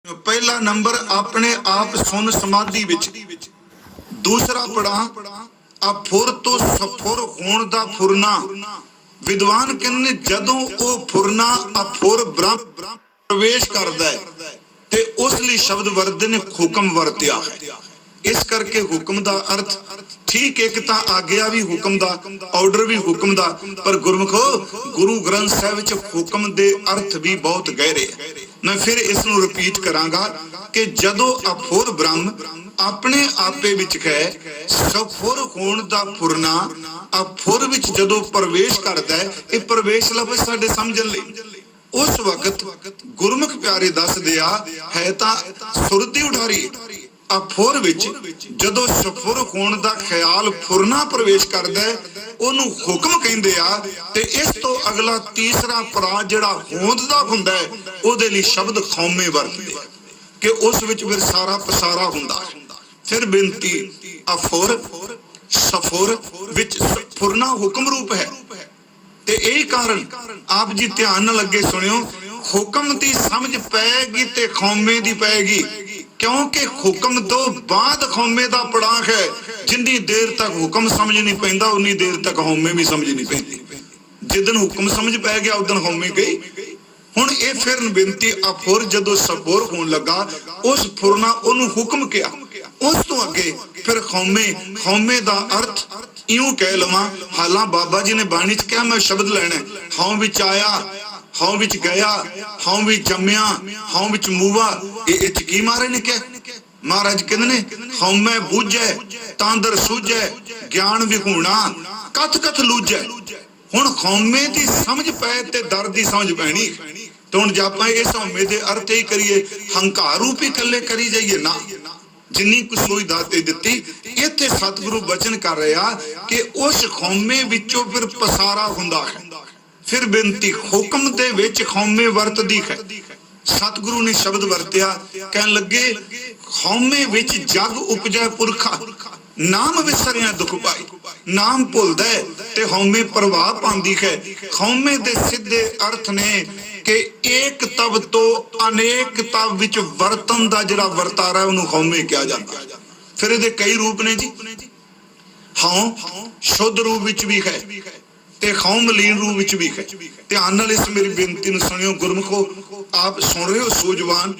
पहला नंबर अपने आप सुन समाधि विच, दूसरा पढ़ा अफुर तो सफुर होण दा फुरना। विद्वान कहने जदों ओ फुरना अफुर ब्रह्म प्रवेश करदा है ते उस लई शब्द वरते ने हुक्म वरतिया है। इस करके हुक्म दा अर्थ ठीक एक तां आग्या भी हुक्म दा, ऑर्डर भी हुक्म दा, पर गुरमुखो गुरु ग्रंथ साहिब विच हुक्म दे अर्थ भी बहुत गहरे है। मैं फिर इस नूं रिपीट करांगा कि जदों अफुर ब्रह्म अपने आपे विच है, सफुर होण दा फुरना अफुर विच जदों प्रवेश करदा है, ये प्रवेश लफ्ज़ साडे समझण लई उस वक्त गुरमुख प्यारे दस दिया है तां सुरती उठारी। अफुर विच जदों सफुर होण दा ख्याल फुरना प्रवेश करदा है, ओनू हुक्म कहंदे आ। ते इस तो अगला तीसरा पड़ा जिहड़ा होंद दा हुंदा है, ओहदे लई शब्द खौमे वरतदे आ कि उस विच फिर सारा पसारा हुंदा है। फिर बेनती अफुर सफुर विच फुरना हुक्म रूप है ते यही कारण आप जी ध्यान न लगे सुनियो, हुक्म दी समझ पैगी ते खौमे दी पैगी, क्योंकि हुक्म तो बाद खौमे दा पड़ाव है। जिन्नी देर तक हुक्म समझ नहीं पैंदा उन्नी देर तक हौमे भी समझ नहीं पैंदी। जिदन हुक्म समझ पै गया उदन हौमे गई। हुण ये फिर बेनती अफुर जदों सफुर होण लगा, उस फुरना ओनू हुक्म किया, उस तो अगे फिर खौमे। खौमे दा अर्थ इउं कह लवां, हालां बाबा जी ने बाणी च कहा मैं शब्द लैणा, हौं विच आया, हौं विच गया, हौं विच जम्मिया, हौं विच मूवा, ये की मारे ने क्या? महाराज कहंदे ने हौमै बूझै तांदर सूझै, ज्ञान विहूणा कथ कथ लूझै। हुण खौमे दी समझ पै ते दर दी समझ पैणी। तो हुण जे आपां इस हौमे दे अर्थ ही करिए हंकार रूपी कल्ले करी जाइए ना, जिन्नी कुछ सोई दाते दित्ती। इत्थे सतगुरु बचन कर रहा कि उस खौमे विचों फिर पसारा हुंदा है। फिर बेनती हुक्म दे विच खौमे वरतदी है। सतगुरु ने शब्द वरतिया, कहन लगे खौमे विच जग उपजै पुरखा, नाम विसरिया दुख पाई। नाम भुलदा है ते हौमे प्रभाव पांदी है। खौमे दे सीधे अर्थ ने कि एक तब तो अनेक तब विच वरतन दा जिहड़ा वरतारा उहनूं खौमे कहा जाता। फिर इहदे कई रूप ने जी। हौं शुद्ध रूप विच भी है ते खौम मलीन रूप विच भी है। ध्यान नाल इस मेरी बेनती नूं सुनियो गुरमुखो, आप सुन रहे हो सूझवान।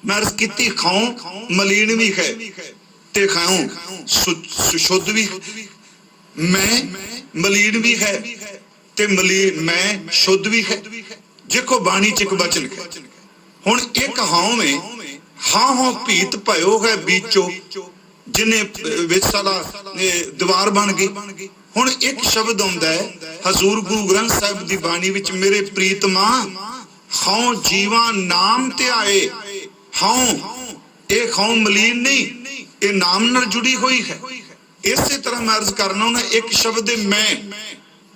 मैं अर्ज कीती खौं मलीन भी है ते खौं शुद्ध भी, मैं मलीन भी है ते मलीन मैं शुद्ध भी है। देखो बाणी च एक वचन है। हुण एक हौं में हां हां भीत भयो है बीचो, जिन्हें विच साला दीवार बन गई। हुण एक शब्द आउंदा है हजूर गुरु ग्रंथ साहिब दी बाणी विच, मेरे प्रीतमा हौं जीवा नाम ते आए। हौं ये हौं मलीन नहीं, ये नाम नाल जुड़ी हुई है। इसी तरह मैं अर्ज करना हूं, एक शब्द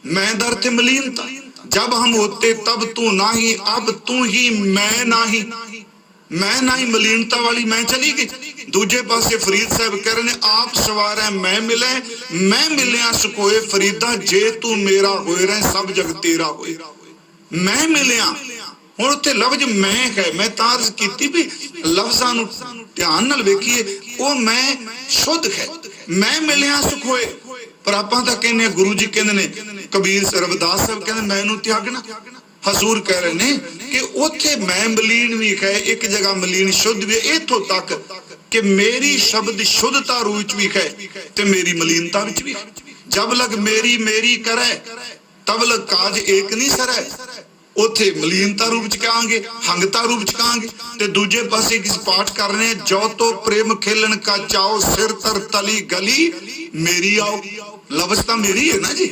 मैं दर ते मलीनता। जब हम होते तब तू नाही, अब तू ही मैं नाही। मैं नाही मलीनता वाली मैं चली गई। दूजे पासे फरीद साहब कह रहे ने आप सवार है मैं मिले, मैं मिलिया सुकोए फरीदा, जे तू मेरा होए रहे सब जग तेरा होए। मैं मिलिया हुण उत्थे लफ्ज मैं है। मैं तारज कीती भी लफ्जां नूं ध्यान नाल वेखिए, ओ मैं शुद्ध है। मैं मिलिया सुख होए, पर आपां तां कहने गुरु जी कहंदे ने, कबीर रविदास साहब कहंदे मैनूं त्यागना। हजूर कह रहे ने कि उथे मैं मलीन भी है, एक जगह मलीन शुद्ध भी है। इथों तक कि मेरी शब्द शुद्धता रूप भी है ते मेरी मलीनता विच भी है। जब लग मेरी मेरी करे तब लग काज एक नहीं सरै। उथे मलीनता रूप च कहांगे, हंगता रूप च कहांगे। ते दूजे पासे किस पाठ कर रहे हैं, जो तो प्रेम खेलन का चाओ, सिर तर तली गली मेरी आओ। लफ्ज तां मेरी है ना जी,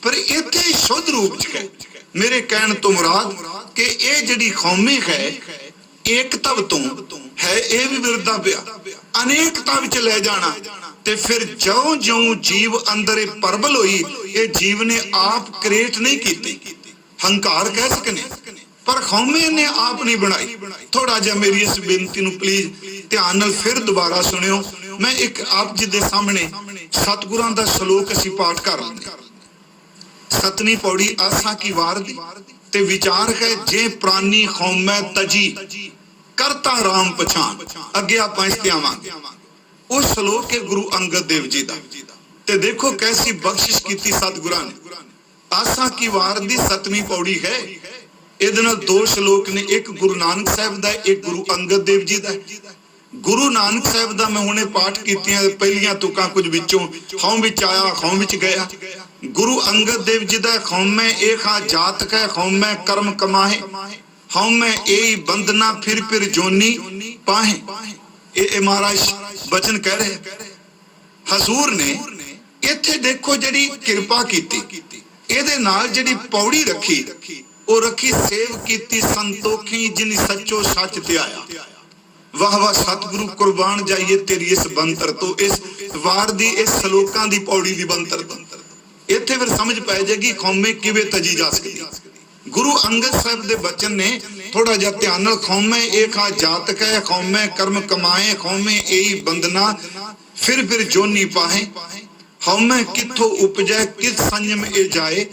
पर इथे शुद्ध रूप च है। मेरे कहण तो मुराद कि ये जिहड़ी खौमी है एक तब तो है, ये भी विरदा पिया अनेकता विच ले जाना। ते फिर ज्यों ज्यों जीव अंदर परबल होई, ये जीव ने आप क्रिएट नहीं की। हंकार कह सकने, पर खौमे ने आप नहीं बनाई। थोड़ा जिहा मेरी इस बेनती नूं प्लीज ध्यान नाल फिर दोबारा सुनियो। मैं एक आप जी दे सामने सतगुरां दा श्लोक असीं पाठ कर लैंदे। सतवीं पौड़ी आसा की वार दी ते विचार है, जे प्राणी खौमै तजी ਕਰਤਾ ਰਾਮ ਪਛਾਣ। ਅੱਗੇ ਆਪਾਂ ਇਸ ਤੇ ਆਵਾਂਗੇ। ਉਹ ਸ਼ਲੋਕ ਹੈ ਗੁਰੂ ਅੰਗਦ ਦੇਵ ਜੀ ਦਾ। ਤੇ ਦੇਖੋ ਕੈਸੀ ਬਖਸ਼ਿਸ਼ ਕੀਤੀ ਸਤਿਗੁਰਾਂ ਨੇ। ਆਸਾ ਕੀ ਵਾਰ ਦੀ 7ਵੀਂ ਪੌੜੀ ਹੈ। ਇਹਦੇ ਨਾਲ 2 ਸ਼ਲੋਕ ਨੇ, ਇੱਕ ਗੁਰੂ ਨਾਨਕ ਸਾਹਿਬ ਦਾ, ਇੱਕ ਗੁਰੂ ਅੰਗਦ ਦੇਵ ਜੀ ਦਾ। ਗੁਰੂ ਨਾਨਕ ਸਾਹਿਬ ਦਾ ਮੈਂ ਹੁਣੇ ਪਾਠ ਕੀਤੀਆਂ ਪਹਿਲੀਆਂ ਤੁਕਾਂ ਕੁਝ ਵਿੱਚੋਂ, ਹਉ ਵਿੱਚ ਆਇਆ ਹਉ ਵਿੱਚ ਗਿਆ। ਗੁਰੂ ਅੰਗਦ ਦੇਵ ਜੀ ਦਾ ਹਉਮੈ ਏਖਾ ਜਾਤ ਕੈ ਹਉਮੈ ਕਰਮ ਕਮਾਹੇ, ਹਉਮੈ ਏਈ ਬੰਦਨਾ ਫਿਰ ਜੋਨੀ ਪਾਹੇ। ਇਹ ਮਹਾਰਾਜ ਬਚਨ ਕਹਿ ਰਹੇ ਹਜ਼ੂਰ ਨੇ। ਇੱਥੇ ਦੇਖੋ ਜਿਹੜੀ ਕਿਰਪਾ ਕੀਤੀ, ਇਹਦੇ ਨਾਲ ਜਿਹੜੀ ਪੌੜੀ ਰੱਖੀ, ਉਹ ਰੱਖੀ ਸੇਵ ਕੀਤੀ ਸੰਤੋਖੀ ਜਿਨ ਸੱਚੋ ਸੱਚ ਤੇ ਆਇਆ। ਵਾਹ ਵਾਹ ਸਤਿਗੁਰੂ ਕੁਰਬਾਨ ਜਾਈਏ ਤੇਰੀ ਇਸ ਬੰਤਰ ਤੋਂ, ਇਸ ਵਾਰ ਦੀ, ਇਸ ਸ਼ਲੋਕਾਂ ਦੀ ਪੌੜੀ ਦੀ ਬੰਤਰ ਤੋਂ। ਇੱਥੇ ਫਿਰ ਸਮਝ ਪੈ ਜਾਏਗੀ ਕੌਮੇ ਕਿਵੇਂ ਤਜੀ ਜਾ ਸਕਦੀ। ਗੁਰੂ ਅੰਗਦ ਸਾਹਿਬ ਦੇ ਬਚਨ ਨੇ, ਥੋੜਾ ਜਿਹਾ ਧਿਆਨ ਨਾਲ। ਕੌਮੇ ਏਖਾ ਜਾਤ ਕੈ ਕੌਮੇ ਕਰਮ ਕਮਾਏ, ਕੌਮੇ ਏਈ ਬੰਦਨਾ ਫਿਰ ਜੋਨੀ ਪਾਹੇ, ਹਉਮੈ ਕਿੱਥੋਂ ਉਪਜੈ ਕਿਸ ਸੰਜਮ ਇਹ ਜਾਏ,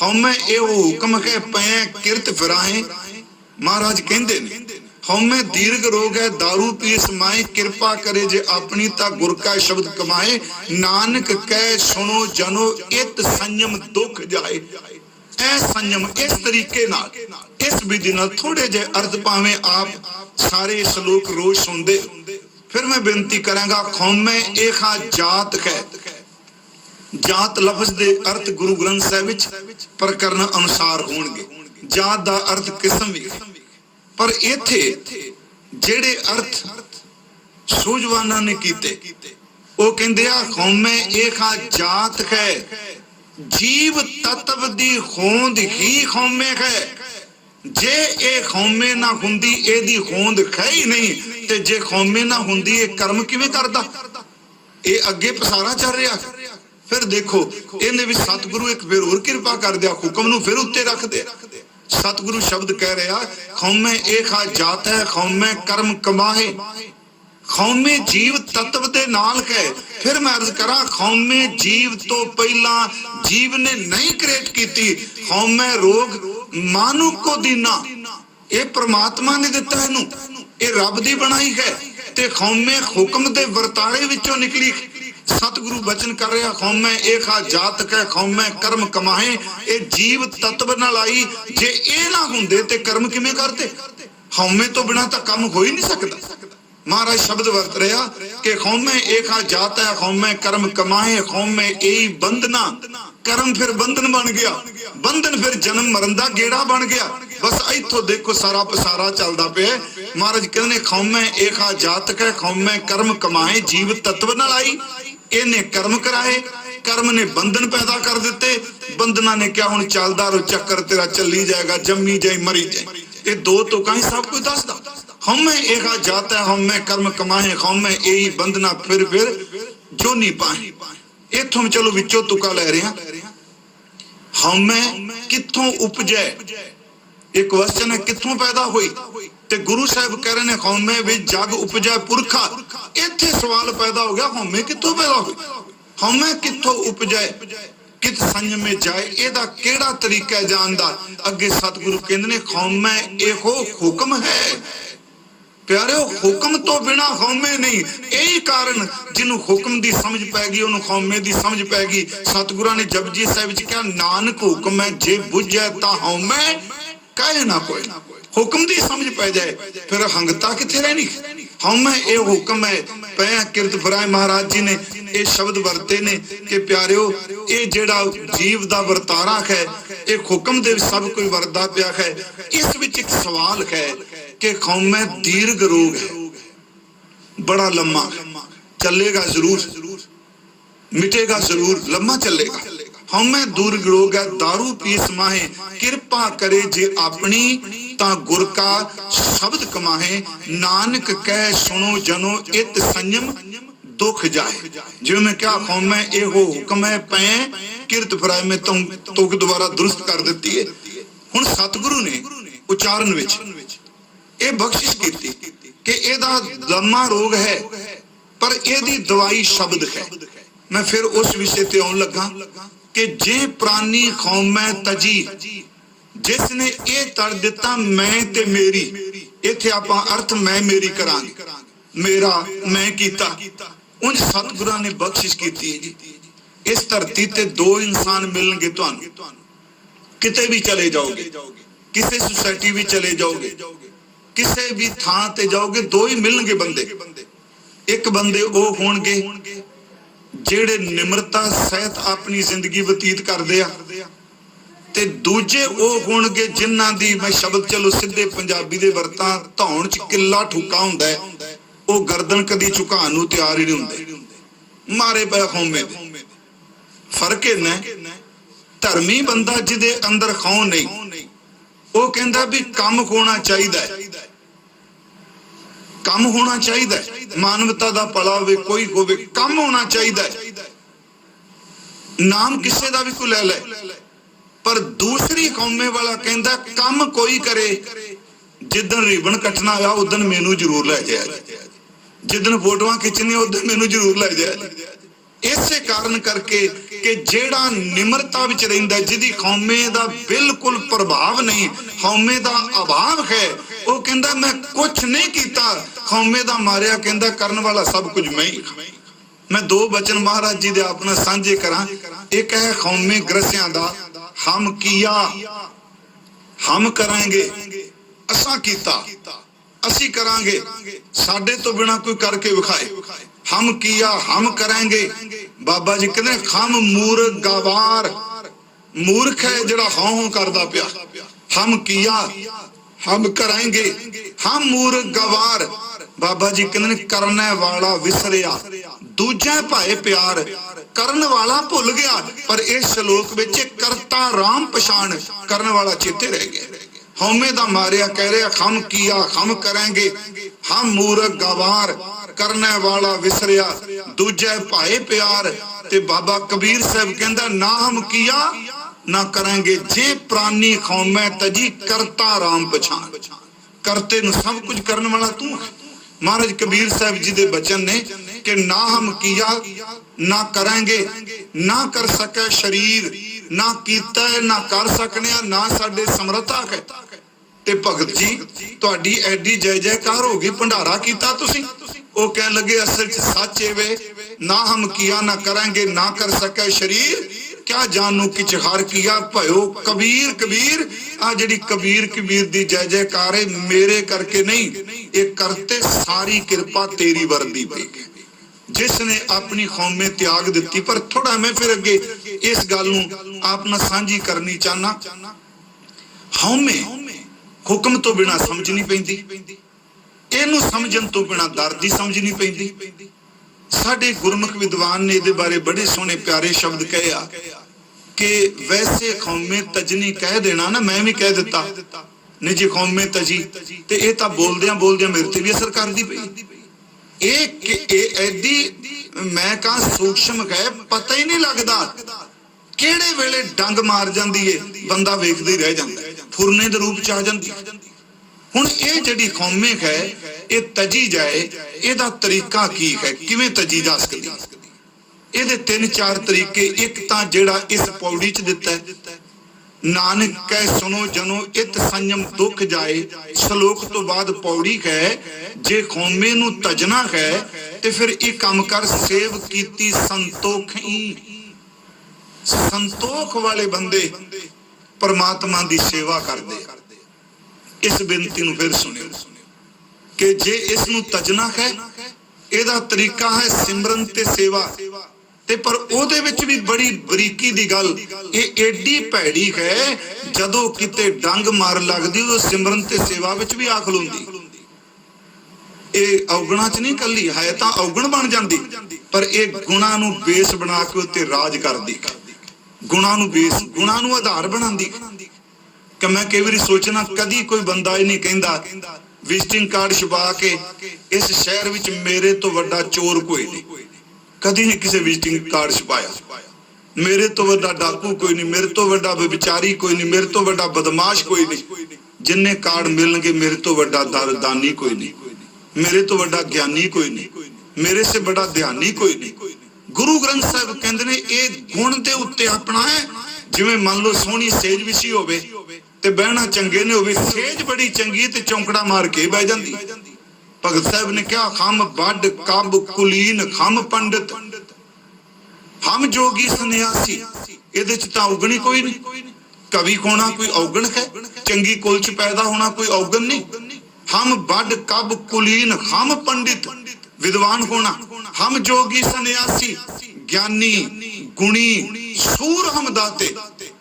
ਹਉਮੈ ਇਹੋ ਹੁਕਮ ਕੈ ਪੈ ਕਿਰਤ ਫਿਰਾਏ। ਮਹਾਰਾਜ ਕਹਿੰਦੇ ਨੇ ਹਉਮੈ ਦੀਰਘ ਰੋਗ ਹੈ दारू ਪੀ ਸਮਾਏ, ਕਿਰਪਾ ਕਰੇ ਜੇ ਆਪਣੀ ਤਾਂ ਗੁਰ ਕਾ ਸ਼ਬਦ ਕਮਾਏ, ਨਾਨਕ ਕਹਿ ਸੁਣੋ ਜਨੋ ਇਤ ਸੰਜਮ ਦੁਖ ਜਾਏ। ਇਹ ਸੰਜਮ ਇਸ ਤਰੀਕੇ ਨਾਲ, ਇਸ ਵਿਧੀ ਨਾਲ ਥੋੜੇ ਜਿਹੇ ਅਰਥ ਭਾਵੇਂ ਆਪ ਸਾਰੇ ਸ਼ਲੋਕ ਰੋਜ਼ ਸੁਣਦੇ। ਫਿਰ ਮੈਂ ਬੇਨਤੀ ਕਰਾਂਗਾ ਕੌਮੈ ਏਖਾ ਜਾਤ ਹੈ। ਜਾਤ ਲਫ਼ਜ਼ ਦੇ ਅਰਥ ਗੁਰੂ ਗ੍ਰੰਥ ਸਾਹਿਬ ਵਿੱਚ ਪ੍ਰਕਰਨ ਅਨੁਸਾਰ ਹੋਣਗੇ। ਜਾਤ ਦਾ ਅਰਥ ਕਿਸਮ ਵੀ, ਪਰ ਇੱਥੇ ਜਿਹੜੇ ਅਰਥ ਸੂਝਵਾਨਾਂ ਨੇ ਕੀਤੇ, ਉਹ ਕਹਿੰਦੇ ਆ ਕੌਮੈ ਏਖਾ ਜਾਤ ਹੈ, ਜੀਵ ਤਤਵ ਦੀ ਹੋਂਦ ਹੀ ਕੌਮੇ ਹੈ। ਜੇ ਇਹ ਕੌਮੇ ਨਾ ਹੁੰਦੀ, ਇਹਦੀ ਹੋਂਦ ਹੈ ਹੀ ਨਹੀਂ, ਤੇ ਜੇ ਕੌਮੇ ਨਾ ਹੁੰਦੀ ਇਹ ਕਰਮ ਕਿਵੇਂ ਕਰਦਾ? ਇਹ ਅੱਗੇ ਪਸਾਰਾ ਚੱਲ ਰਿਹਾ। ਫਿਰ ਦੇਖੋ ਇਹਨੇ ਵੀ ਸਤਿਗੁਰੂ ਇੱਕ ਫਿਰ ਹੋਰ ਕਿਰਪਾ ਕਰ ਦਿਆ, ਹੁਕਮ ਨੂੰ ਫਿਰ ਉੱਤੇ ਰੱਖ ਦੇ। ਸਤਿਗੁਰੂ ਸ਼ਬਦ ਕਹਿ ਰਿਹਾ ਕੌਮੇ ਏਖਾ ਜਾਤ ਹੈ ਕੌਮੇ ਕਰਮ ਕਮਾਹੇ, ਕੌਮੇ ਜੀਵ ਤਤਵ ਦੇ ਨਾਲ ਹੈ। ਫਿਰ ਮੈਂ ਅਰਜ਼ ਕਰਾਂ ਕੌਮੇ ਜੀਵ ਤੋਂ ਪਹਿਲਾਂ ਜੀਵ ਨੇ ਨਹੀਂ ਕ੍ਰੀਏਟ ਕੀਤੀ। ਕੌਮੇ ਰੋਗ ਮਾਨੁ ਕੋ ਦੀਨਾ, ਇਹ ਪ੍ਰਮਾਤਮਾ ਨੇ ਦਿੱਤਾ, ਇਹਨੂੰ ਇਹ ਰੱਬ ਦੀ ਬਣਾਈ ਹੈ। ਤੇ ਕੌਮੇ ਹੁਕਮ ਦੇ ਵਰਤਾਰੇ ਵਿੱਚੋਂ ਨਿਕਲੀ। ਸਤਿਗੁਰੂ ਬਚਨ ਕਰ ਰਿਹਾ ਕੌਮੈ ਏਖਾ ਜਾਤ ਕੈ ਕੌਮੈ ਕਰਮ ਕਮਾਹੇ, ਇਹ ਜੀਵ ਤਤਵ ਨਾਲ ਆਈ। ਜੇ ਇਹ ਨਾ ਹੁੰਦੇ ਤੇ ਕਰਮ ਕਿਵੇਂ ਕਰਦੇ? ਹਉਮੈ ਤੋਂ ਬਿਨਾਂ ਤਾਂ ਕੰਮ ਹੋ ਹੀ ਨਹੀਂ ਸਕਦਾ। ਮਹਾਰਾਜ ਸ਼ਬਦ ਵਰਤ ਰਿਹਾ ਕਿ ਕੌਮੈ ਏਖਾ ਜਾਤ ਹੈ ਕੌਮੈ ਕਰਮ ਕਮਾਹੇ, ਕੌਮੈ ਏਈ ਬੰਧਨਾ। ਕਰਮ ਫਿਰ ਬੰਧਨ ਬਣ ਗਿਆ, ਬੰਧਨ ਫਿਰ ਜਨਮ ਮਰਨ ਦਾ ਗੇੜਾ ਬਣ ਗਿਆ। ਬਸ ਇੱਥੋਂ ਦੇਖੋ ਸਾਰਾ ਪਸਾਰਾ ਚੱਲਦਾ ਪਿਆ। ਮਹਾਰਾਜ ਕਹਿੰਦੇ ਕੌਮੈ ਏਖਾ ਜਾਤ ਕੈ ਕੌਮੈ ਕਰਮ ਕਮਾਹੇ, ਜੀਵ ਤਤਵ ਨਾਲ ਆਈ, ਇਹਨੇ ਕਰਮ ਕਰਾਏ, ਕਰਮ ਨੇ ਬੰਧਨ ਪੈਦਾ ਕਰ ਦਿੱਤੇ। ਬੰਧਨਾਂ ਨੇ ਕਿਹਾ ਹੁਣ ਚੱਲਦਾ ਰੋ ਚੱਕਰ ਤੇਰਾ ਚੱਲੀ ਜਾਏਗਾ, ਜੰਮੀ ਜਾਈ ਮਰੀ ਜਾਈ। ਇਹ ਦੋ ਤੁਕਾਂ ਹੀ ਸਭ ਕੁਝ ਦੱਸਦਾ। ਹਉਮੈ ਏਖਾ ਜਾਤ ਹੈ ਹਉਮੈ ਕਰਮ ਕਮਾਹੇ, ਹਉਮੈ ਏਈ ਬੰਧਨਾ ਫਿਰ ਜੋਨੀ ਪਾਹੇ। ਇੱਥੋਂ ਚਲੋ ਵਿੱਚੋਂ ਤੁਕਾ ਲੈ ਰਹੇ ਹਾਂ। ਹਉਮੈ ਕਿੱਥੋਂ ਉਪਜੈ? ਇਹ ਕੁਐਸਚਨ ਹੈ, ਕਿੱਥੋਂ ਪੈਦਾ ਹੋਈ? ਤੇ ਗੁਰੂ ਸਾਹਿਬ ਕਹਿ ਰਹੇ ਨੇ ਹਉਮੈ ਵਿੱਚ ਜਗ ਉਪਜੈ ਪੁਰਖਾ। ਇੱਥੇ ਸਵਾਲ ਪੈਦਾ ਹੋ ਗਿਆ ਹਉਮੈ ਕਿੱਥੋਂ ਪੈਦਾ ਹੋਈ? ਹਉਮੈ ਕਿੱਥੋਂ ਉਪਜੈ ਕਿਤ ਸੰਜਮੇ ਜਾਏ, ਇਹਦਾ ਕਿਹੜਾ ਤਰੀਕਾ ਜਾਣਦਾ? ਅੱਗੇ ਸਤਿਗੁਰੂ ਕਹਿੰਦੇ ਨੇ ਹਉਮੈ ਇਹੋ ਹੁਕਮ ਹੈ। ਪਿਆਰਿਓ ਹੁਕਮ ਤੋਂ ਬਿਨਾ ਹਉਮੈ ਨਹੀਂ। ਇਹੀ ਕਾਰਨ ਜਿਹਨੂੰ ਹੁਕਮ ਦੀ ਸਮਝ ਪੈ ਗਈ ਉਹਨੂੰ ਹਉਮੈ ਦੀ ਸਮਝ ਪੈ ਗਈ। ਸਤਿਗੁਰਾਂ ਨੇ ਜਪਜੀ ਸਾਹਿਬ ਵਿੱਚ ਕਿਹਾ ਨਾਨਕ ਹੁਕਮ ਹੈ ਜੇ ਬੁੱਝੈ ਤਾਂ ਹਉਮੈ ਕਹੇ ਨਾ ਕੋਈ। ਹੁਕਮ ਦੀ ਸਮਝ ਪੈ ਜਾਏ ਫਿਰ ਹੰਗਤਾ ਕਿੱਥੇ ਰਹਿਣੀ? ਹਉਮੈ ਇਹ ਹੁਕਮ ਹੈ ਪੈ ਕਿਰਤ ਫਰਾਏ। ਮਹਾਰਾਜ ਜੀ ਨੇ ਇਹ ਸ਼ਬਦ ਵਰਤੇ ਨੇ ਕਿ ਪਿਆਰਿਓ ਇਹ ਜਿਹੜਾ ਜੀਵ ਦਾ ਵਰਤਾਰਾ ਹੈ ਇਹ ਹੁਕਮ ਦੇ ਸਭ ਕੁਝ ਵਰਦਾ ਪਿਆ ਹੈ। ਇਸ ਵਿੱਚ ਇੱਕ ਸਵਾਲ ਹੈ ਕਿ ਹਉਮੈ ਦੀਰਘ ਰੋਗ ਹੈ, ਬੜਾ ਲੰਮਾ ਚੱਲੇਗਾ, ਜ਼ਰੂਰ ਮਿਟੇਗਾ, ਜ਼ਰੂਰ ਲੰਮਾ ਚੱਲੇਗਾ। ਹਉਮੈ ਦੂਰ ਰੋਗ ਹੈ दारू ਪੀ ਸਮਾਹੇ, ਕਿਰਪਾ ਕਰੇ ਜੇ ਆਪਣੀ ਤਾਂ ਗੁਰ ਕਾ ਸ਼ਬਦ ਕਮਾਹੇ, ਨਾਨਕ ਕਹਿ ਸੁਣੋ ਜਨੋ ਇਤ ਸੰਜਮ ਦੁਖ ਜਾਏ। ਜਿਵੇਂ ਮੈਂ ਕਿਹਾ ਹਉਮੈ ਇਹੋ ਹੁਕਮ ਹੈ ਪੈ ਕਿਰਤ ਫਰਾਏ। ਮੈਂ ਤੁਕ ਦੁਬਾਰਾ ਦਰੁਸਤ ਕਰ ਦਿੱਤੀ ਹੈ। ਹੁਣ ਸਤਿਗੁਰੂ ਨੇ ਉਚਾਰਨ ਵਿੱਚ ਇਹ ਬਖਸ਼ਿਸ਼ ਕੀਤੀ ਕਿ ਇਹਦਾ ਲੰਮਾ ਰੋਗ ਹੈ ਪਰ ਇਹਦੀ ਦਵਾਈ ਸ਼ਬਦ ਹੈ। ਮੈਂ ਫਿਰ ਉਸ ਵਿਸ਼ੇ ਤੇ ਆਉਣ ਲੱਗਾ ਕਿ ਜੇ ਪ੍ਰਾਨੀ ਕੌਮੈ ਤਜੀ, ਜਿਸ ਨੇ ਇਹ ਤੜ ਦਿੱਤਾ ਮੈਂ ਤੇ ਮੇਰੀ, इत्थे आपां अर्थ मैं मेरी करांगे, मेरा मैं कीता। उंज सतगुरां ने बख्शिश कीती है जी। इस धरती ते दो इंसान मिलणगे तुहानूं, किते भी चले जाओगे, किसे सोसाइटी भी चले जाओगे, किसे भी थां ते जाओगे, दो ही मिलणगे बंदे। एक बंदे वो होणगे ਜਿਹੜੇ ਨਿਮਰਤਾ ਸਹਿਤ ਆਪਣੀ ਜ਼ਿੰਦਗੀ ਬਤੀਤ ਕਰਦੇ ਆ, ਤੇ ਦੂਜੇ ਉਹ ਹੋਣਗੇ ਜਿਨ੍ਹਾਂ ਦੀ, ਮੈਂ ਸ਼ਬਦ ਚਲੋ ਸਿੱਧੇ ਪੰਜਾਬੀ ਦੇ ਵਰਤਾਂ, ਧੌਣ ਚ ਕਿੱਲਾ ਠੁੱਕਾ ਹੁੰਦਾ ਹੈ, ਉਹ ਗਰਦਨ ਕਦੀ ਝੁਕਾਉਣ ਨੂੰ ਤਿਆਰ ਹੀ ਨਹੀਂ ਹੁੰਦੇ, ਮਾਰੇ ਪਏ ਹਉਮੈ ਦੇ। ਫਰਕ ਇੰਨਾ ਧਰਮੀ ਬੰਦਾ ਜਿਹਦੇ ਅੰਦਰ ਖੌਂ ਨਹੀਂ, ਉਹ ਕਹਿੰਦਾ ਵੀ ਕੰਮ ਹੋਣਾ ਚਾਹੀਦਾ ਹੈ, ਕੰਮ ਹੋਣਾ ਚਾਹੀਦਾ, ਮਾਨਵਤਾ ਦਾ ਭਲਾ ਹੋਵੇ, ਕੋਈ ਹੋਵੇ, ਕੰਮ ਹੋਣਾ ਚਾਹੀਦਾ। ਨਾਮ ਕਿਸੇ ਦਾ ਵੀ ਕੋਈ ਲੈ ਲੈ, ਪਰ ਦੂਸਰੀ ਕੌਮੇ ਵਾਲਾ ਕਹਿੰਦਾ ਕੰਮ ਕੋਈ ਕਰੇ, ਜਿੱਦਣ ਰਿਬਨ ਕੱਟਣਾ ਹੋਇਆ ਉਦਣ ਮੈਨੂੰ ਜ਼ਰੂਰ ਲੈ ਜਾਇਆ, ਜਿੱਦਣ ਫੋਟੋਆਂ ਖਿੱਚਣੀਆਂ ਉਦਣ ਮੈਨੂੰ ਜ਼ਰੂਰ ਲੈ ਜਾਇਆ। ਇਸੇ ਕਾਰਨ ਕਰਕੇ ਕਿ ਜਿਹੜਾ ਨਿਮਰਤਾ ਵਿੱਚ ਰਹਿੰਦਾ, ਜਿਹਦੀ ਕੌਮੇ ਦਾ ਬਿਲਕੁਲ ਪ੍ਰਭਾਵ ਨਹੀਂ, ਕੌਮੇ ਦਾ ਅਭਾਵ ਹੈ, ਉਹ ਕਹਿੰਦਾ ਮੈਂ ਕੁਛ ਨਹੀਂ ਕੀਤਾ, ਕੌਮੇ ਦਾ ਮਾਰਿਆ ਕਹਿੰਦਾ ਕਰਨ ਵਾਲਾ ਸਭ ਕੁਝ ਮੈਂ ਹੀ। ਮੈਂ ਦੋ ਬਚਨ ਮਹਾਰਾਜ ਜੀ ਦੇ ਆਪ ਨਾਲ ਸਾਂਝੇ ਕਰਾਂ। ਇੱਕ ਹੈ ਕੌਮੇ ਗ੍ਰਸਿਆਂ ਦਾ, ਹਮ ਕੀਆ, ਹਮ ਕਰਾਂਗੇ, ਅਸਾਂ ਕੀਤਾ, ਅਸੀਂ ਕਰਾਂਗੇ, ਸਾਡੇ ਤੋਂ ਬਿਨਾ ਕੋਈ ਕਰਕੇ ਵਿਖਾਏ। हम किया हम करेंगे। बाबा जी कहते खम मूर्ख गवार, मूर्ख है जिहड़ा हां हां करदा पिया। हम किया हम करेंगे, हम मूर्ख गवार। बाबा जी कहते करने वाला विसरिया, दूजा भाए प्यार, करन वाला भुल गया। पर इस श्लोक विच करता राम पछाण, करन वाला चेते रह गया। हौमे दा मारिया कह रहा हम किया हम करेंगे, हम मूर्ख गवार, करने वाला विसरिया, दूजे भाए प्यार। ते बाबा कबीर साहब कहंदा ना हम किया ना करेंगे, जे प्राणी खौमे तजी करता राम पछाण। करते नु सब कुछ करने वाला तू है। महाराज कबीर साहब जी दे बचन ने कि ना हम किया ना करेंगे, ना कर सके शरीर, ना कीता ना कर सकने, ना साडे समर्था है। ते भगत जी तुहाडी एडी जय जयकार हो गई, भंडारा कीता तुसीं। वो कह लगे असल च सच एवे, ना हम किया ना करेंगे, ना कर सके शरीर, क्या जानू किच हर किया भयो कबीर कबीर। आ जिहड़ी कबीर कबीर दी जय जयकार है मेरे करके नहीं, ये करते सारी कृपा तेरी वरदी पई। जिसने अपनी कौमे त्याग दिती। पर थोड़ा मैं फिर अगे इस गल नूं आप नाल सांझी करनी चाहना। हौमे हुक्म तो बिना समझ नहीं पैंदी, ਇਹਨੂੰ ਸਮਝਣ ਤੋਂ ਬਿਨਾ ਦਰਦ ਦੀ ਸਮਝ ਨਹੀਂ ਪੈਂਦੀ। ਸਾਡੇ ਗੁਰਮੁਖ ਵਿਦਵਾਨ ਨੇ ਇਹਦੇ ਬਾਰੇ ਬੜੇ ਸੋਹਣੇ ਪਿਆਰੇ ਸ਼ਬਦ ਕਹੇ ਆ ਕਿ ਵੈਸੇ ਕੌਮੇ ਤਜਨੀ ਕਹਿ ਦੇਣਾ ਨਾ, ਮੈਂ ਵੀ ਕਹਿ ਦਿੱਤਾ ਨਹੀਂ ਜੀ ਕੌਮੇ ਤਜੀ, ਤੇ ਇਹ ਤਾਂ ਬੋਲਦਿਆਂ ਬੋਲਦਿਆਂ ਮੇਰੇ ਤੇ ਵੀ ਅਸਰ ਕਰਦੀ ਪਈ। ਇਹ ਐਡੀ ਮੈਂ ਕਹਾਂ ਸੂਖਸ਼ਮ ਹੈ, ਪਤਾ ਹੀ ਨਹੀਂ ਲੱਗਦਾ ਕਿਹੜੇ ਵੇਲੇ ਡੰਗ ਮਾਰ ਜਾਂਦੀ ਏ, ਬੰਦਾ ਵੇਖਦਾ ਹੀ ਰਹਿ ਜਾਂਦਾ, ਫੁਰਨੇ ਦੇ ਰੂਪ ਚ ਆ ਜਾਂਦੀ। ਹੁਣ ਇਹ ਜਿਹੜੀ ਕੌਮੇ ਹੈ ਇਹ ਤਜੀ ਜਾਏ, ਇਹਦਾ ਤਰੀਕਾ ਕੀ ਹੈ, ਕਿਵੇਂ ਤਜੀ ਜਾ ਸਕਦੀ? ਇਹਦੇ ਤਿੰਨ ਚਾਰ ਤਰੀਕੇ। ਇੱਕ ਤਾਂ ਜਿਹੜਾ ਇਸ ਪੌੜੀ ਚ ਦਿੱਤਾ ਹੈ, ਨਾਨਕ ਕਹਿ ਸੁਨੋ ਜਨੋ ਇਤ ਸੰਯਮ ਦੁੱਖ ਜਾਏ। ਸ਼ਲੋਕ ਤੋਂ ਬਾਅਦ ਪੌੜੀ ਹੈ ਜੇ ਕੌਮੇ ਨੂੰ ਤਜਣਾ ਹੈ ਤੇ ਫਿਰ ਇਹ ਕੰਮ ਕਰ, ਸੇਵ ਕੀਤੀ ਸੰਤੋਖੀ। ਸੰਤੋਖ ਵਾਲੇ ਬੰਦੇ परमात्मा की सेवा करते। इस बेनती नूं फिर सुनियो कि जे इसनूं तजना है, इहदा तरीका है सिमरन ते सेवा। ते पर ओहदे विच भी बड़ी बरीकी दी गल, ये एडी भैड़ी है जदों किते डंग मार लगदी वो सिमरन ते सेवा विच भी आ खलोंदी। ये औगणा च नहीं कली है, तां औगण बन जांदी, पर ये गुणां नूं बेस बना के उत्ते राज करदी। गुणां नूं बेस, गुणां नूं आधार बनांदी। कि मैं कई बार सोचना कदी कोई बंदा ये नहीं कहंदा विजिटिंग कार्ड छपा के इस शहर विच मेरे तो वड्डा चोर कोई नहीं, कदी नहीं किसी विजिटिंग कार्ड छपाया। मेरे तो वड्डा डाकू कोई नहीं, मेरे तो वड्डा बेचारी कोई नहीं, मेरे तो वड्डा बदमाश कोई नहीं। जिन्ने कार्ड मिलणगे मेरे तो वड्डा दानी कोई नहीं, मेरे तो वड्डा ज्ञानी कोई नहीं, मेरे से बड़ा ध्यानी कोई नहीं। गुरु ग्रंथ साहब कहते ने ये गुण दे उत्ते अपना है। जिवें मान लो सोहनी सेज विछी होवे ਤੇ ਬਹਿਣਾ ਚੰਗੇ ਨੇ ਹੋਵੇ, ਸੇਜ ਬੜੀ ਚੰਗੀ ਤੇ ਚੌਂਕੜਾ ਮਾਰ ਕੇ ਬਹਿ ਜਾਂਦੀ। ਭਗਤ ਸਾਹਿਬ ਨੇ ਕਿਹਾ ਖੰਮ ਵੱਡ ਕੱਬ ਕੁਲੀਨ ਖੰਮ ਪੰਡਿਤ ਹਮ ਜੋਗੀ ਸੰਨਿਆਸੀ। ਇਹਦੇ ਚ ਤਾਂ ਔਗਣੀ ਕੋਈ ਨਹੀਂ। ਕਵੀ ਹੋਣਾ ਕੋਈ ਔਗਣ ਹੈ, ਚੰਗੀ ਕੁਲ ਚ ਪੈਦਾ ਹੋਣਾ ਕੋਈ ਔਗਣ ਨਹੀਂ। ਹਮ ਵੱਡ ਕੱਬ ਕੁਲੀਨ ਹਮ ਪੰਡਿਤ ਵਿਦਵਾਨ ਹੋਣਾ, ਹਮ ਜੋਗੀ ਸੰਨਿਆਸੀ ਗਿਆਨੀ ਗੁਣੀ ਸੂਰ ਹਮ ਦਾਤੇ।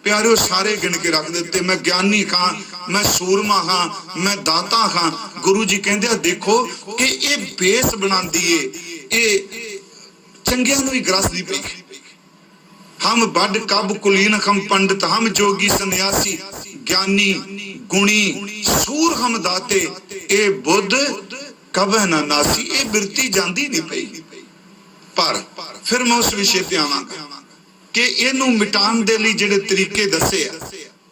ਪਿਆਰਿਓ ਸਾਰੇ ਗਿਣ ਕੇ ਰੱਖ ਦਿੱਤੇ, ਮੈਂ ਗਿਆਨੀ ਖਾਂ, ਮੈਂ ਸੂਰਮਾ ਹਾਂ, ਮੈਂ ਦਾਤਾ ਹਾਂ। ਗੁਰੂ ਜੀ ਕਹਿੰਦੇ ਆ ਦੇਖੋ ਕਿ ਇਹ ਬੇਸ ਬਣਾਉਂਦੀ ਏ, ਇਹ ਚੰਗਿਆਂ ਨੂੰ ਹੀ ਗਰਸਦੀ ਪਈ। ਹਮ ਵੱਡ ਕੱਬ ਕੁਲੀਨ ਹਮ ਪੰਡਿਤ ਹਮ ਜੋਗੀ ਸੰਨਿਆਸੀ ਗਿਆਨੀ ਗੁਣੀ ਸੂਰ ਹਮ ਦਾਤੇ। ਇਹ ਬੁੱਧ ਕਬਹਿ ਨਾ ਨਾਸੀ। ਇਹ ਬਿਰਤੀ ਜਾਂਦੀ ਨਹੀਂ ਪਈ। ਪਰ ਫਿਰ ਮੈਂ ਉਸ ਵਿਸ਼ੇ ਤੇ ਆਵਾਂਗਾ ਕਿ ਇਹਨੂੰ ਮਿਟਾਉਣ ਦੇ ਲਈ ਜਿਹੜੇ ਤਰੀਕੇ ਦੱਸੇ ਆ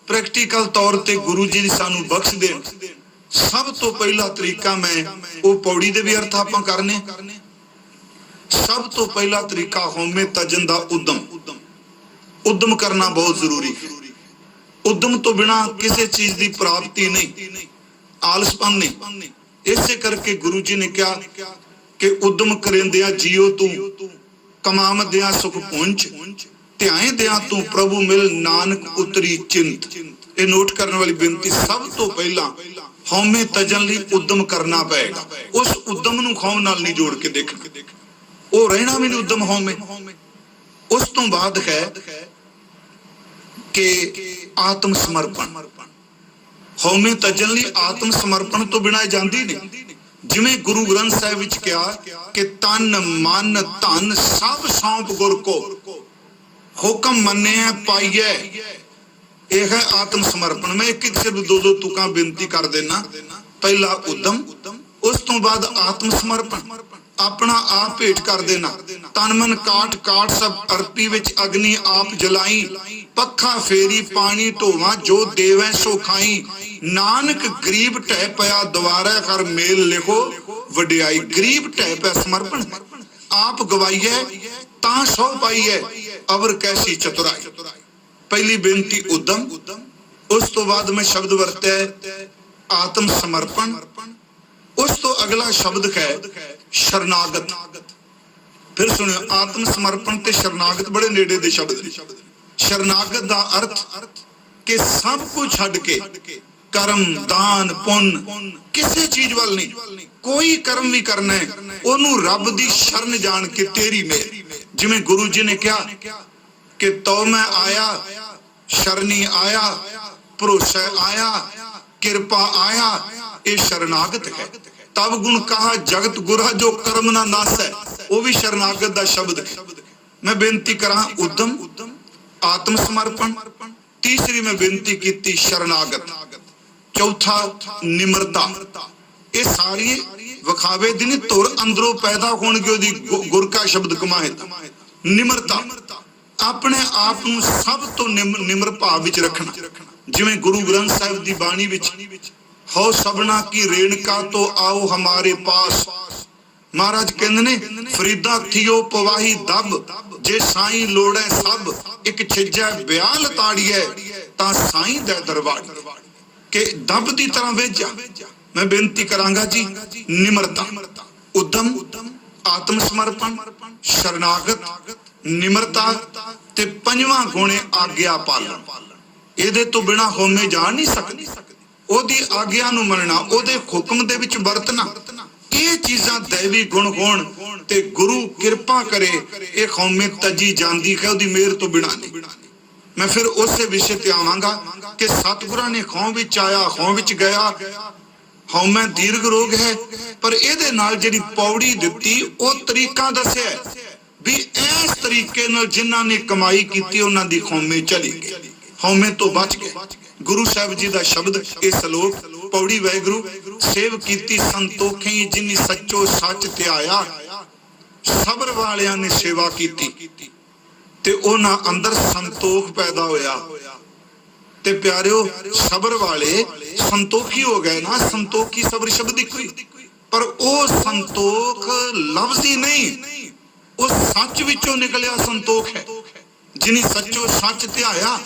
ਪ੍ਰੈਕਟੀਕਲ ਤੌਰ ਤੇ ਗੁਰੂ ਜੀ ਸਾਨੂੰ ਬਖਸ਼ ਦੇਣ। ਸਭ ਤੋਂ ਪਹਿਲਾ ਤਰੀਕਾ ਮੈਂ ਉਹ ਪੌੜੀ ਦੇ ਵੀ ਅਰਥ ਆਪਾਂ ਕਰਨੇ। ਸਭ ਤੋਂ ਪਹਿਲਾ ਤਰੀਕਾ ਹਉਮੈ ਤਜਨ ਦਾ ਉਦਮ ਕਰਨਾ ਬਹੁਤ ਜ਼ਰੂਰੀ ਹੈ। ਉਦਮ ਤੋਂ ਬਿਨਾ ਕਿਸੇ ਚੀਜ਼ ਦੀ ਪ੍ਰਾਪਤੀ ਨਹੀਂ, ਆਲਸਪਨ ਨਹੀਂ। ਇਸੇ ਕਰਕੇ ਗੁਰੂ ਜੀ ਨੇ ਕਿਹਾ ਕਿ ਉਦਮ ਕਰਿੰਦਿਆਂ ਜੀਓ ਤੂੰ ਕਮਾਵਦਿਆਂ ਸੁਖ ਪੁੰਜ ਧਿਆਇਂਦਿਆਂ ਤੂੰ ਪ੍ਰਭੂ ਮਿਲ ਨਾਨਕ ਉਤਰੀ ਚਿੰਤ। ਇਹ ਨੋਟ ਕਰਨ ਵਾਲੀ ਬੇਨਤੀ, ਸਭ ਤੋਂ ਪਹਿਲਾਂ ਹਉਮੈ ਤਜਨ ਲਈ ਉਦਮ ਕਰਨਾ ਪਏਗਾ। ਉਸ ਉਦਮ ਨੂੰ ਖੌਮ ਨਾਲ ਨਹੀਂ ਜੋੜ ਕੇ ਦੇਖਣਾ, ਉਹ ਰਹਿਣਾ ਵੀ ਨਹੀਂ ਉਦਮ ਹਉਮੈ। ਉਸ ਤੋਂ ਬਾਅਦ ਹੈ ਕਿ ਆਤਮ ਸਮਰਪਣ। ਹਉਮੈ ਤਜਨ ਲਈ ਆਤਮ ਸਮਰਪਣ ਤੋਂ ਬਿਨਾਂ ਜਾਂਦੀ ਨਹੀਂ। ਜਿਵੇਂ ਗੁਰੂ ਗ੍ਰੰਥ ਸਾਹਿਬ ਵਿੱਚ ਕਿਹਾ ਕਿ ਤਨ ਮਨ ਧਨ ਸਭ ਸੌਂਪ ਗੁਰ ਕੋ ਹੁਕਮ ਮੰਨਿਆ ਪਾਈਐ। ਇਹ ਹੈ ਆਤਮ ਸਮਰਪਣ। ਮੈਂ ਇੱਕ ਸਿਰਫ ਦੋ ਤੁਕਾਂ ਬੇਨਤੀ ਕਰ ਦੇਣਾ। ਪਹਿਲਾ ਉਦਮ, ਉਸ ਤੋਂ ਬਾਅਦ ਆਤਮ ਸਮਰਪਣ। ਆਪਣਾ ਆਪ ਭੇਟ ਕਰ ਦੇਣਾ। ਤਨ ਮਨ ਕਾਟ ਕਾਟ ਸਭ ਅਰਪੀ ਵਿੱਚ ਅਗਨੀ ਆਪ ਜਲਾਈ ਪੱਖਾ ਫੇਰੀ ਪਾਣੀ ਢੋਵਾਂ ਜੋ ਦੇਵੈ ਸੋ ਖਾਈ। ਨਾਨਕ ਗਰੀਬ ਢਹਿ ਪਿਆ ਦੁਆਰਾ ਕਰ ਮੇਲ ਲਿਖੋ ਵਡਿਆਈ। ਗਰੀਬ ਢਹਿ ਪਿਆ ਸਮਰਪਣ। ਆਪ ਗਵਾਈਏ ਤਾਂ ਸੋ ਪਾਈਏ ਅਵਰ ਕੈਸੀ ਚਤੁਰਾਈ। ਪਹਿਲੀ ਬੇਨਤੀ ਉਦਮ, ਉਸ ਤੋਂ ਬਾਅਦ ਮੈਂ ਸ਼ਬਦ ਵਰਤਿਆ ਆਤਮ ਸਮਰਪਣ। ਉਸ ਤੋਂ ਅਗਲਾ ਸ਼ਬਦ ਹੈ ਸ਼ਰਨਾਗਤ। ਫਿਰ ਸੁਣਿਓ, ਆਤਮ ਸਮਰਪਣ ਤੇ ਸ਼ਰਨਾਗਤ ਬੜੇ ਨੇੜੇ ਦੇ ਸ਼ਬਦ ਨੇ। ਸ਼ਰਨਾਗਤ ਦਾ ਅਰਥ ਕਿ ਸਭ ਕੁਝ ਛੱਡ ਕੇ ਕਰਮ ਦਾਨ ਪੁੰਨ ਕਿਸੇ ਚੀਜ਼ ਵੱਲ ਨਹੀਂ, ਕੋਈ ਕਰਮ ਵੀ ਕਰਨਾ ਹੈ ਉਹਨੂੰ ਰੱਬ ਦੀ ਸ਼ਰਨ ਜਾਣ ਕੇ ਤੇਰੀ ਮੇਰ। ਜਿਵੇਂ ਗੁਰੂ ਜੀ ਨੇ ਕਿਹਾ ਕਿ ਤਉ ਮੈਂ ਆਇਆ ਸ਼ਰਨੀ ਆਇਆ ਭਰੋਸਾ ਆਇਆ ਕਿਰਪਾ ਆਇਆ। ਇਹ ਸ਼ਰਨਾਗਤ ਹੈ। ਤਬ ਗੁਣ ਕਹਾ ਜਗਤ ਗੁਰਾ ਜੋ ਕਰਮ ਨਾ ਨਾਸੈ। ਉਹ ਵੀ ਸ਼ਰਨਾਗਤ ਦਾ ਸ਼ਬਦ ਹੈ। ਮੈਂ ਬੇਨਤੀ ਕਰਾਂ ਉਦਮ ਆਤਮ ਸਮਰਪਣ। ਤੀਸਰੀ ਮੈਂ ਬੇਨਤੀ ਕੀਤੀ ਸ਼ਰਨਾਗਤ। ਚੌਥਾ ਨਿਮਰਤਾ। ਇਹ ਸਾਰੀ ਵਿਖਾਵੇ ਦੀ ਨਹੀਂ, ਧੁਰ ਅੰਦਰੋਂ ਪੈਦਾ ਹੋਣਗੇ ਉਹਦੀ ਗੁਰ ਕਾ ਸ਼ਬਦ ਕਮਾਹਿਤ। ਨਿਮਰਤਾ, ਆਪਣੇ ਆਪ ਨੂੰ ਸਭ ਤੋਂ ਨਿਮਰ ਭਾਵ ਵਿੱਚ ਰੱਖਣਾ। ਜਿਵੇਂ ਗੁਰੂ ਗ੍ਰੰਥ ਸਾਹਿਬ ਦੀ ਬਾਣੀ ਵਿੱਚ ਹੋ ਸਭਨਾ ਕੀ ਰੇਣਕਾ ਤੋਂ ਆਓ ਹਮਾਰੇ ਪਾਸ। ਮਹਾਰਾਜ ਕਹਿੰਦੇ ਨੇ ਫਰੀਦਾ ਥਿਓ ਪਵਾਹੀ ਦਬ ਜੇ ਸਾਈਂ ਲੋੜੈ ਸਭ ਇੱਕ ਛਿਜੈ ਬਿਆਲ ਤਾੜੀਐ ਤਾਂ ਸਾਈਂ ਦੇ ਦਰਬਾਰ। ਕਿ ਦਬ ਦੀ ਤਰ੍ਹਾਂ ਵੇਜਾ। ਮੈਂ ਬੇਨਤੀ ਕਰਾਂਗਾ ਜੀ, ਨਿਮਰਤਾ, ਉਦਮ, ਆਤਮ ਸਮਰਪਣ, ਸ਼ਰਨਾਗਤ, ਨਿਮਰਤਾ ਤੇ ਪੰਜਵਾਂ ਗੁਣ ਆਗਿਆ ਪਾਲਣ। ਇਹਦੇ ਤੋਂ ਬਿਨਾ ਹਉਮੈ ਜਾਣ ਨਹੀਂ ਸਕਦੀ। ਉਹਦੀ ਆਗਿਆ ਨੂੰ ਮੰਨਣਾ, ਉਹਦੇ ਹੁਕਮ ਦੇ ਵਿੱਚ ਵਰਤਣਾ, ਇਹ ਚੀਜ਼ਾਂ ਦੈਵੀ ਗੁਣ ਹੋਣ ਤੇ ਗੁਰੂ ਕਿਰਪਾ ਕਰੇ ਇਹ ਹਉਮੈ ਤਜੀ ਜਾਂਦੀ ਹੈ ਉਹਦੀ ਮਿਹਰ ਤੋਂ ਬਿਨਾ ਨਹੀਂ। ਮੈਂ ਫਿਰ ਉਸੇ ਵਿਸ਼ੇ ਤੇ ਆਵਾਂਗਾ ਕਿ ਸਤਿਗੁਰਾਂ ਨੇ ਖੌਂ ਵਿੱਚ ਆਇਆ ਖੌਂ ਵਿੱਚ ਗਿਆ। ਹਉਮੈ ਦੀਰਘ ਰੋਗ ਹੈ, ਪਰ ਇਹਦੇ ਨਾਲ ਜਿਹੜੀ ਪੌੜੀ ਦਿੱਤੀ ਉਹ ਤਰੀਕਾ ਦੱਸਿਆ ਵੀ ਇਸ ਤਰੀਕੇ ਨਾਲ ਜਿਨ੍ਹਾਂ ਨੇ ਕਮਾਈ ਕੀਤੀ ਉਹਨਾਂ ਦੀ ਹਉਮੈ ਚਲੀ ਗਈ, ਹਉਮੈ ਤੋਂ ਬਚ ਗਏ। ਗੁਰੂ ਸਾਹਿਬ ਜੀ ਦਾ ਸ਼ਬਦ ਇਹ ਸ਼ਲੋਕ ਪੌੜੀ ਵਾਹਿਗੁਰੂ ਸੇਵ ਕੀਤੀ ਸੰਤੋਖੀ ਜਿਨੀ ਸੱਚੋ ਸੱਚ ਧਿਆਇਆ। ਸਬਰ ਵਾਲਿਆਂ ਨੇ ਸੇਵਾ ਕੀਤੀ ਤੇ ਉਹਨਾਂ ਅੰਦਰ ਸੰਤੋਖ ਪੈਦਾ ਹੋਇਆ। ਤੇ ਪਿਆਰਿਓ ਸਬਰ ਵਾਲੇ ਸੰਤੋਖੀ ਹੋ ਗਏ ਨਾ। ਸੰਤੋਖੀ ਸਬਰ ਸ਼ਬਦ ਇੱਕੋ ਹੀ, ਪਰ ਉਹ ਸੰਤੋਖ ਲਫ਼ਜ਼ੀ ਨਹੀਂ, ਉਹ ਸੱਚ ਵਿੱਚੋਂ ਨਿਕਲਿਆ ਸੰਤੋਖ ਹੈ। ਜਿਨੀ ਸੱਚੋ ਸੱਚ ਧਿਆਇਆ,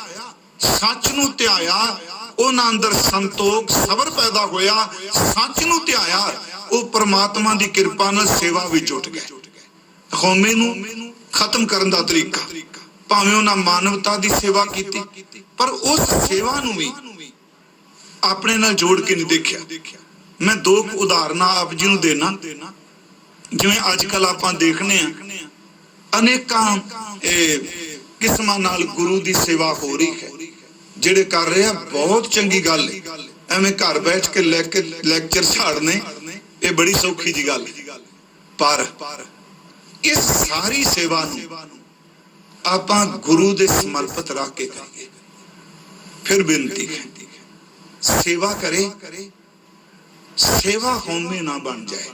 ਸੱਚ ਨੂੰ ਧਿਆਇਆ ਉਹਨਾਂ ਅੰਦਰ ਸੰਤੋਖ ਸਬਰ ਪੈਦਾ ਹੋਇਆ, ਸੱਚ ਨੂੰ ਧਿਆਇਆ, ਉਹ ਪਰਮਾਤਮਾ ਦੀ ਕਿਰਪਾ ਨਾਲ ਸੇਵਾ ਵਿੱਚ ਜੁਟ ਗਏ। ਹਉਮੈ ਨੂੰ ਖਤਮ ਕਰਨ ਦਾ ਤਰੀਕਾ, ਭਾਵੇਂ ਉਹਨਾਂ ਮਾਨਵਤਾ ਦੀ ਸੇਵਾ ਕੀਤੀ, ਪਰ ਉਸ ਸੇਵਾ ਨੂੰ ਵੀ ਆਪਣੇ ਨਾਲ ਜੋੜ ਕੇ ਨਹੀਂ ਦੇਖਿਆ। ਮੈਂ ਦੋ ਉਦਾਹਰਨਾਂ ਆਪ ਜੀ ਨੂੰ ਦੇਣਾ। ਜਿਵੇਂ ਅੱਜ ਕੱਲ ਆਪਾਂ ਦੇਖਨੇ ਆ ਅਨੇਕਾਂ ਕਿਸਮਾਂ ਨਾਲ ਗੁਰੂ ਦੀ ਸੇਵਾ ਹੋ ਰਹੀ ਹੈ। ਜਿਹੜੇ ਕਰ ਰਹੇ ਆ ਬਹੁਤ ਚੰਗੀ ਗੱਲ ਹੈ। ਐਵੇਂ ਘਰ ਬੈਠ ਕੇ ਲੈਕਚਰ ਛਾੜਨੇ ਇਹ ਬੜੀ ਸੌਖੀ ਜੀ ਗੱਲ, ਪਰ ਇਸ ਸਾਰੀ ਸੇਵਾ ਨੂੰ ਆਪਾਂ ਗੁਰੂ ਦੇ ਸਮਰਪਿਤ ਰੱਖ ਕੇ ਕਰੀਏ। ਫਿਰ ਬੇਨਤੀ ਹੈ, ਸੇਵਾ ਕਰੇ, ਸੇਵਾ ਹਉਮੈ ਨਾ ਬਣ ਜਾਏ।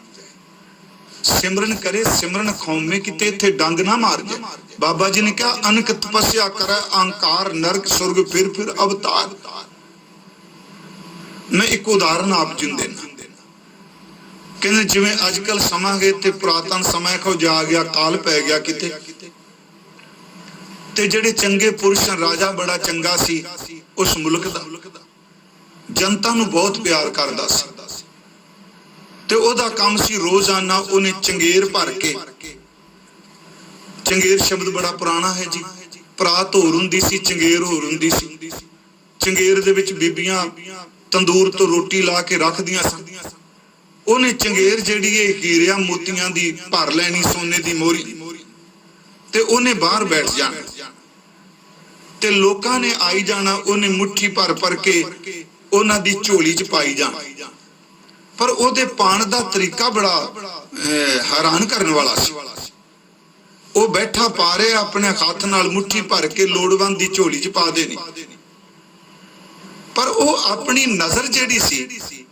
ਸਿਮਰਨ ਕਰੇ, ਸਿਮਰਨ ਹਉਮੈ ਕਿਤੇ ਇੱਥੇ ਡੰਗ ਨਾ ਮਾਰ ਜਾਏ। ਬਾਬਾ ਜੀ ਨੇ ਕਿਹਾ ਅਨਕ ਤਪੱਸਿਆ ਕਰੇ, ਅਹੰਕਾਰ ਨਰਕ ਸੁਰਗ ਫਿਰ ਅਵਤਾਰ। ਮੈਂ ਇੱਕ ਉਦਾਹਰਨ ਆਪ ਜੀ ਨੂੰ ਦੇਣਾ। ਕਹਿੰਦੇ ਜਿਵੇਂ ਅੱਜ ਕੱਲ ਸਮਾਂ ਗਏ ਤੇ ਪੁਰਾਤਨ ਸਮਾਂ ਕੋ ਜਾ ਗਿਆ, ਕਾਲ ਪੈ ਗਿਆ ਕਿਤੇ, ਤੇ ਜਿਹੜੇ ਚੰਗੇ ਪੁਰਸ਼, ਰਾਜਾ ਬੜਾ ਚੰਗਾ ਸੀ ਉਸ ਮੁਲਕ ਦਾ, ਜਨਤਾ ਨੂੰ ਬਹੁਤ ਪਿਆਰ ਕਰਦਾ ਸੀ, ਤੇ ਉਹਦਾ ਕੰਮ ਸੀ ਰੋਜ਼ਾਨਾ ਉਹਨੇ ਚੰਗੇਰ ਭਰ ਕੇ। ਚੰਗੇਰ ਸ਼ਬਦ ਬੜਾ ਪੁਰਾਣਾ ਹੈ ਜੀ। ਪਰਾਤ ਹੋਰ ਹੁੰਦੀ ਸੀ, ਚੰਗੇਰ ਹੋਰ ਹੁੰਦੀ ਸੀ। ਚੰਗੇਰ ਦੇ ਵਿੱਚ ਬੀਬੀਆਂ ਤੰਦੂਰ ਤੋਂ ਰੋਟੀ ਲਾ ਕੇ ਰੱਖਦੀਆਂ ਸਨ। ਉਹਨੇ ਚੰਗੇਰ ਜਿਹੜੀ ਇਹ ਹੀਰਿਆਂ ਮੋਤੀਆਂ ਦੀ ਭਰ ਲੈਣੀ, ਸੋਨੇ ਦੀ ਮੋਹਰੀ, ਤੇ ਉਹਨੇ ਬਾਹਰ ਬੈਠ ਜਾਣਾ ਤੇ ਲੋਕਾਂ ਨੇ ਆਈ ਜਾਣਾ। ਉਹਨੇ ਮੁੱਠੀ ਭਰ ਕੇ ਉਹਨਾਂ ਦੀ ਝੋਲੀ 'ਚ ਪਾਈ ਜਾਣਾ। ਪਰ ਉਹਦੇ ਪਾਣ ਦਾ ਤਰੀਕਾ ਬੜਾ ਹੈਰਾਨ ਕਰਨ ਵਾਲਾ ਸੀ। ਉਹ ਬੈਠਾ ਪਾ ਰਿਹਾ, ਆਪਣੇ ਹੱਥ ਨਾਲ ਮੁੱਠੀ ਭਰ ਕੇ ਲੋੜਵੰਦ ਦੀ ਝੋਲੀ 'ਚ ਪਾ ਦੇਣੀ। ਪਰ ਉਹ ਆਪਣੀ ਨਜ਼ਰ ਜਿਹੜੀ ਸੀ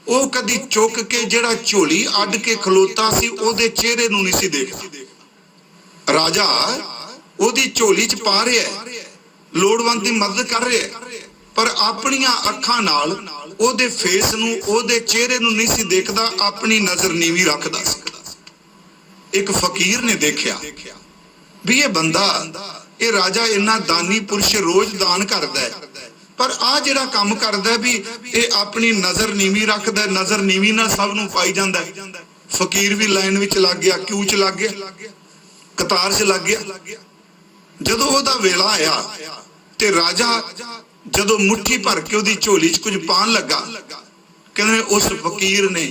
ਉਹ ਕਦੀ ਚੁੱਕ ਕੇ ਜਿਹੜਾ ਝੋਲੀ ਅੱਡ ਕੇ ਖਲੋਤਾ ਸੀ ਉਹਦੇ ਚਿਹਰੇ ਨੂੰ ਨਹੀਂ ਸੀ ਦੇਖਦਾ। ਰਾਜਾ ਉਹਦੀ ਝੋਲੀ 'ਚ ਪਾ ਰਿਹਾ, ਲੋੜਵੰਦ ਦੀ ਮਦਦ ਕਰ ਰਿਹਾ, ਪਰ ਆਪਣੀਆਂ ਅੱਖਾਂ ਨਾਲ ਉਹਦੇ ਫੇਸ ਨੂੰ, ਉਹਦੇ ਚਿਹਰੇ ਨੂੰ ਨਹੀਂ ਸੀ ਦੇਖਦਾ, ਆਪਣੀ ਨਜ਼ਰ ਨੀਵੀਂ ਰੱਖਦਾ ਸੀ। ਇੱਕ ਫਕੀਰ ਨੇ ਦੇਖਿਆ ਵੀ ਇਹ ਬੰਦਾ, ਇਹ ਰਾਜਾ ਇੰਨਾ ਦਾਨੀ ਪੁਰਸ਼ ਰੋਜ਼ ਦਾਨ ਕਰਦਾ ਹੈ, ਪਰ ਆ ਜਿਹੜਾ ਕੰਮ ਕਰਦਾ ਵੀ ਇਹ ਆਪਣੀ ਨਜ਼ਰ ਨੀਵੀਂ ਰੱਖਦਾ, ਨਜ਼ਰ ਨੀਵੀਂ ਨਾਲ ਸਭ ਨੂੰ ਪਾਈ ਜਾਂਦਾ। ਫਕੀਰ ਵੀ ਲਾਈਨ ਵਿੱਚ ਲੱਗ ਗਿਆ, ਕਿਊ 'ਚ ਲੱਗ ਗਿਆ, ਕਤਾਰ 'ਚ ਲੱਗ ਗਿਆ। ਜਦੋਂ ਉਹਦਾ ਵੇਲਾ ਆਇਆ ਤੇ ਰਾਜਾ ਜਦੋਂ ਮੁੱਠੀ ਭਰ ਕੇ ਉਹਦੀ ਝੋਲੀ 'ਚ ਕੁਝ ਪਾਣ ਲੱਗਾ, ਕਹਿੰਦੇ ਉਸ ਫਕੀਰ ਨੇ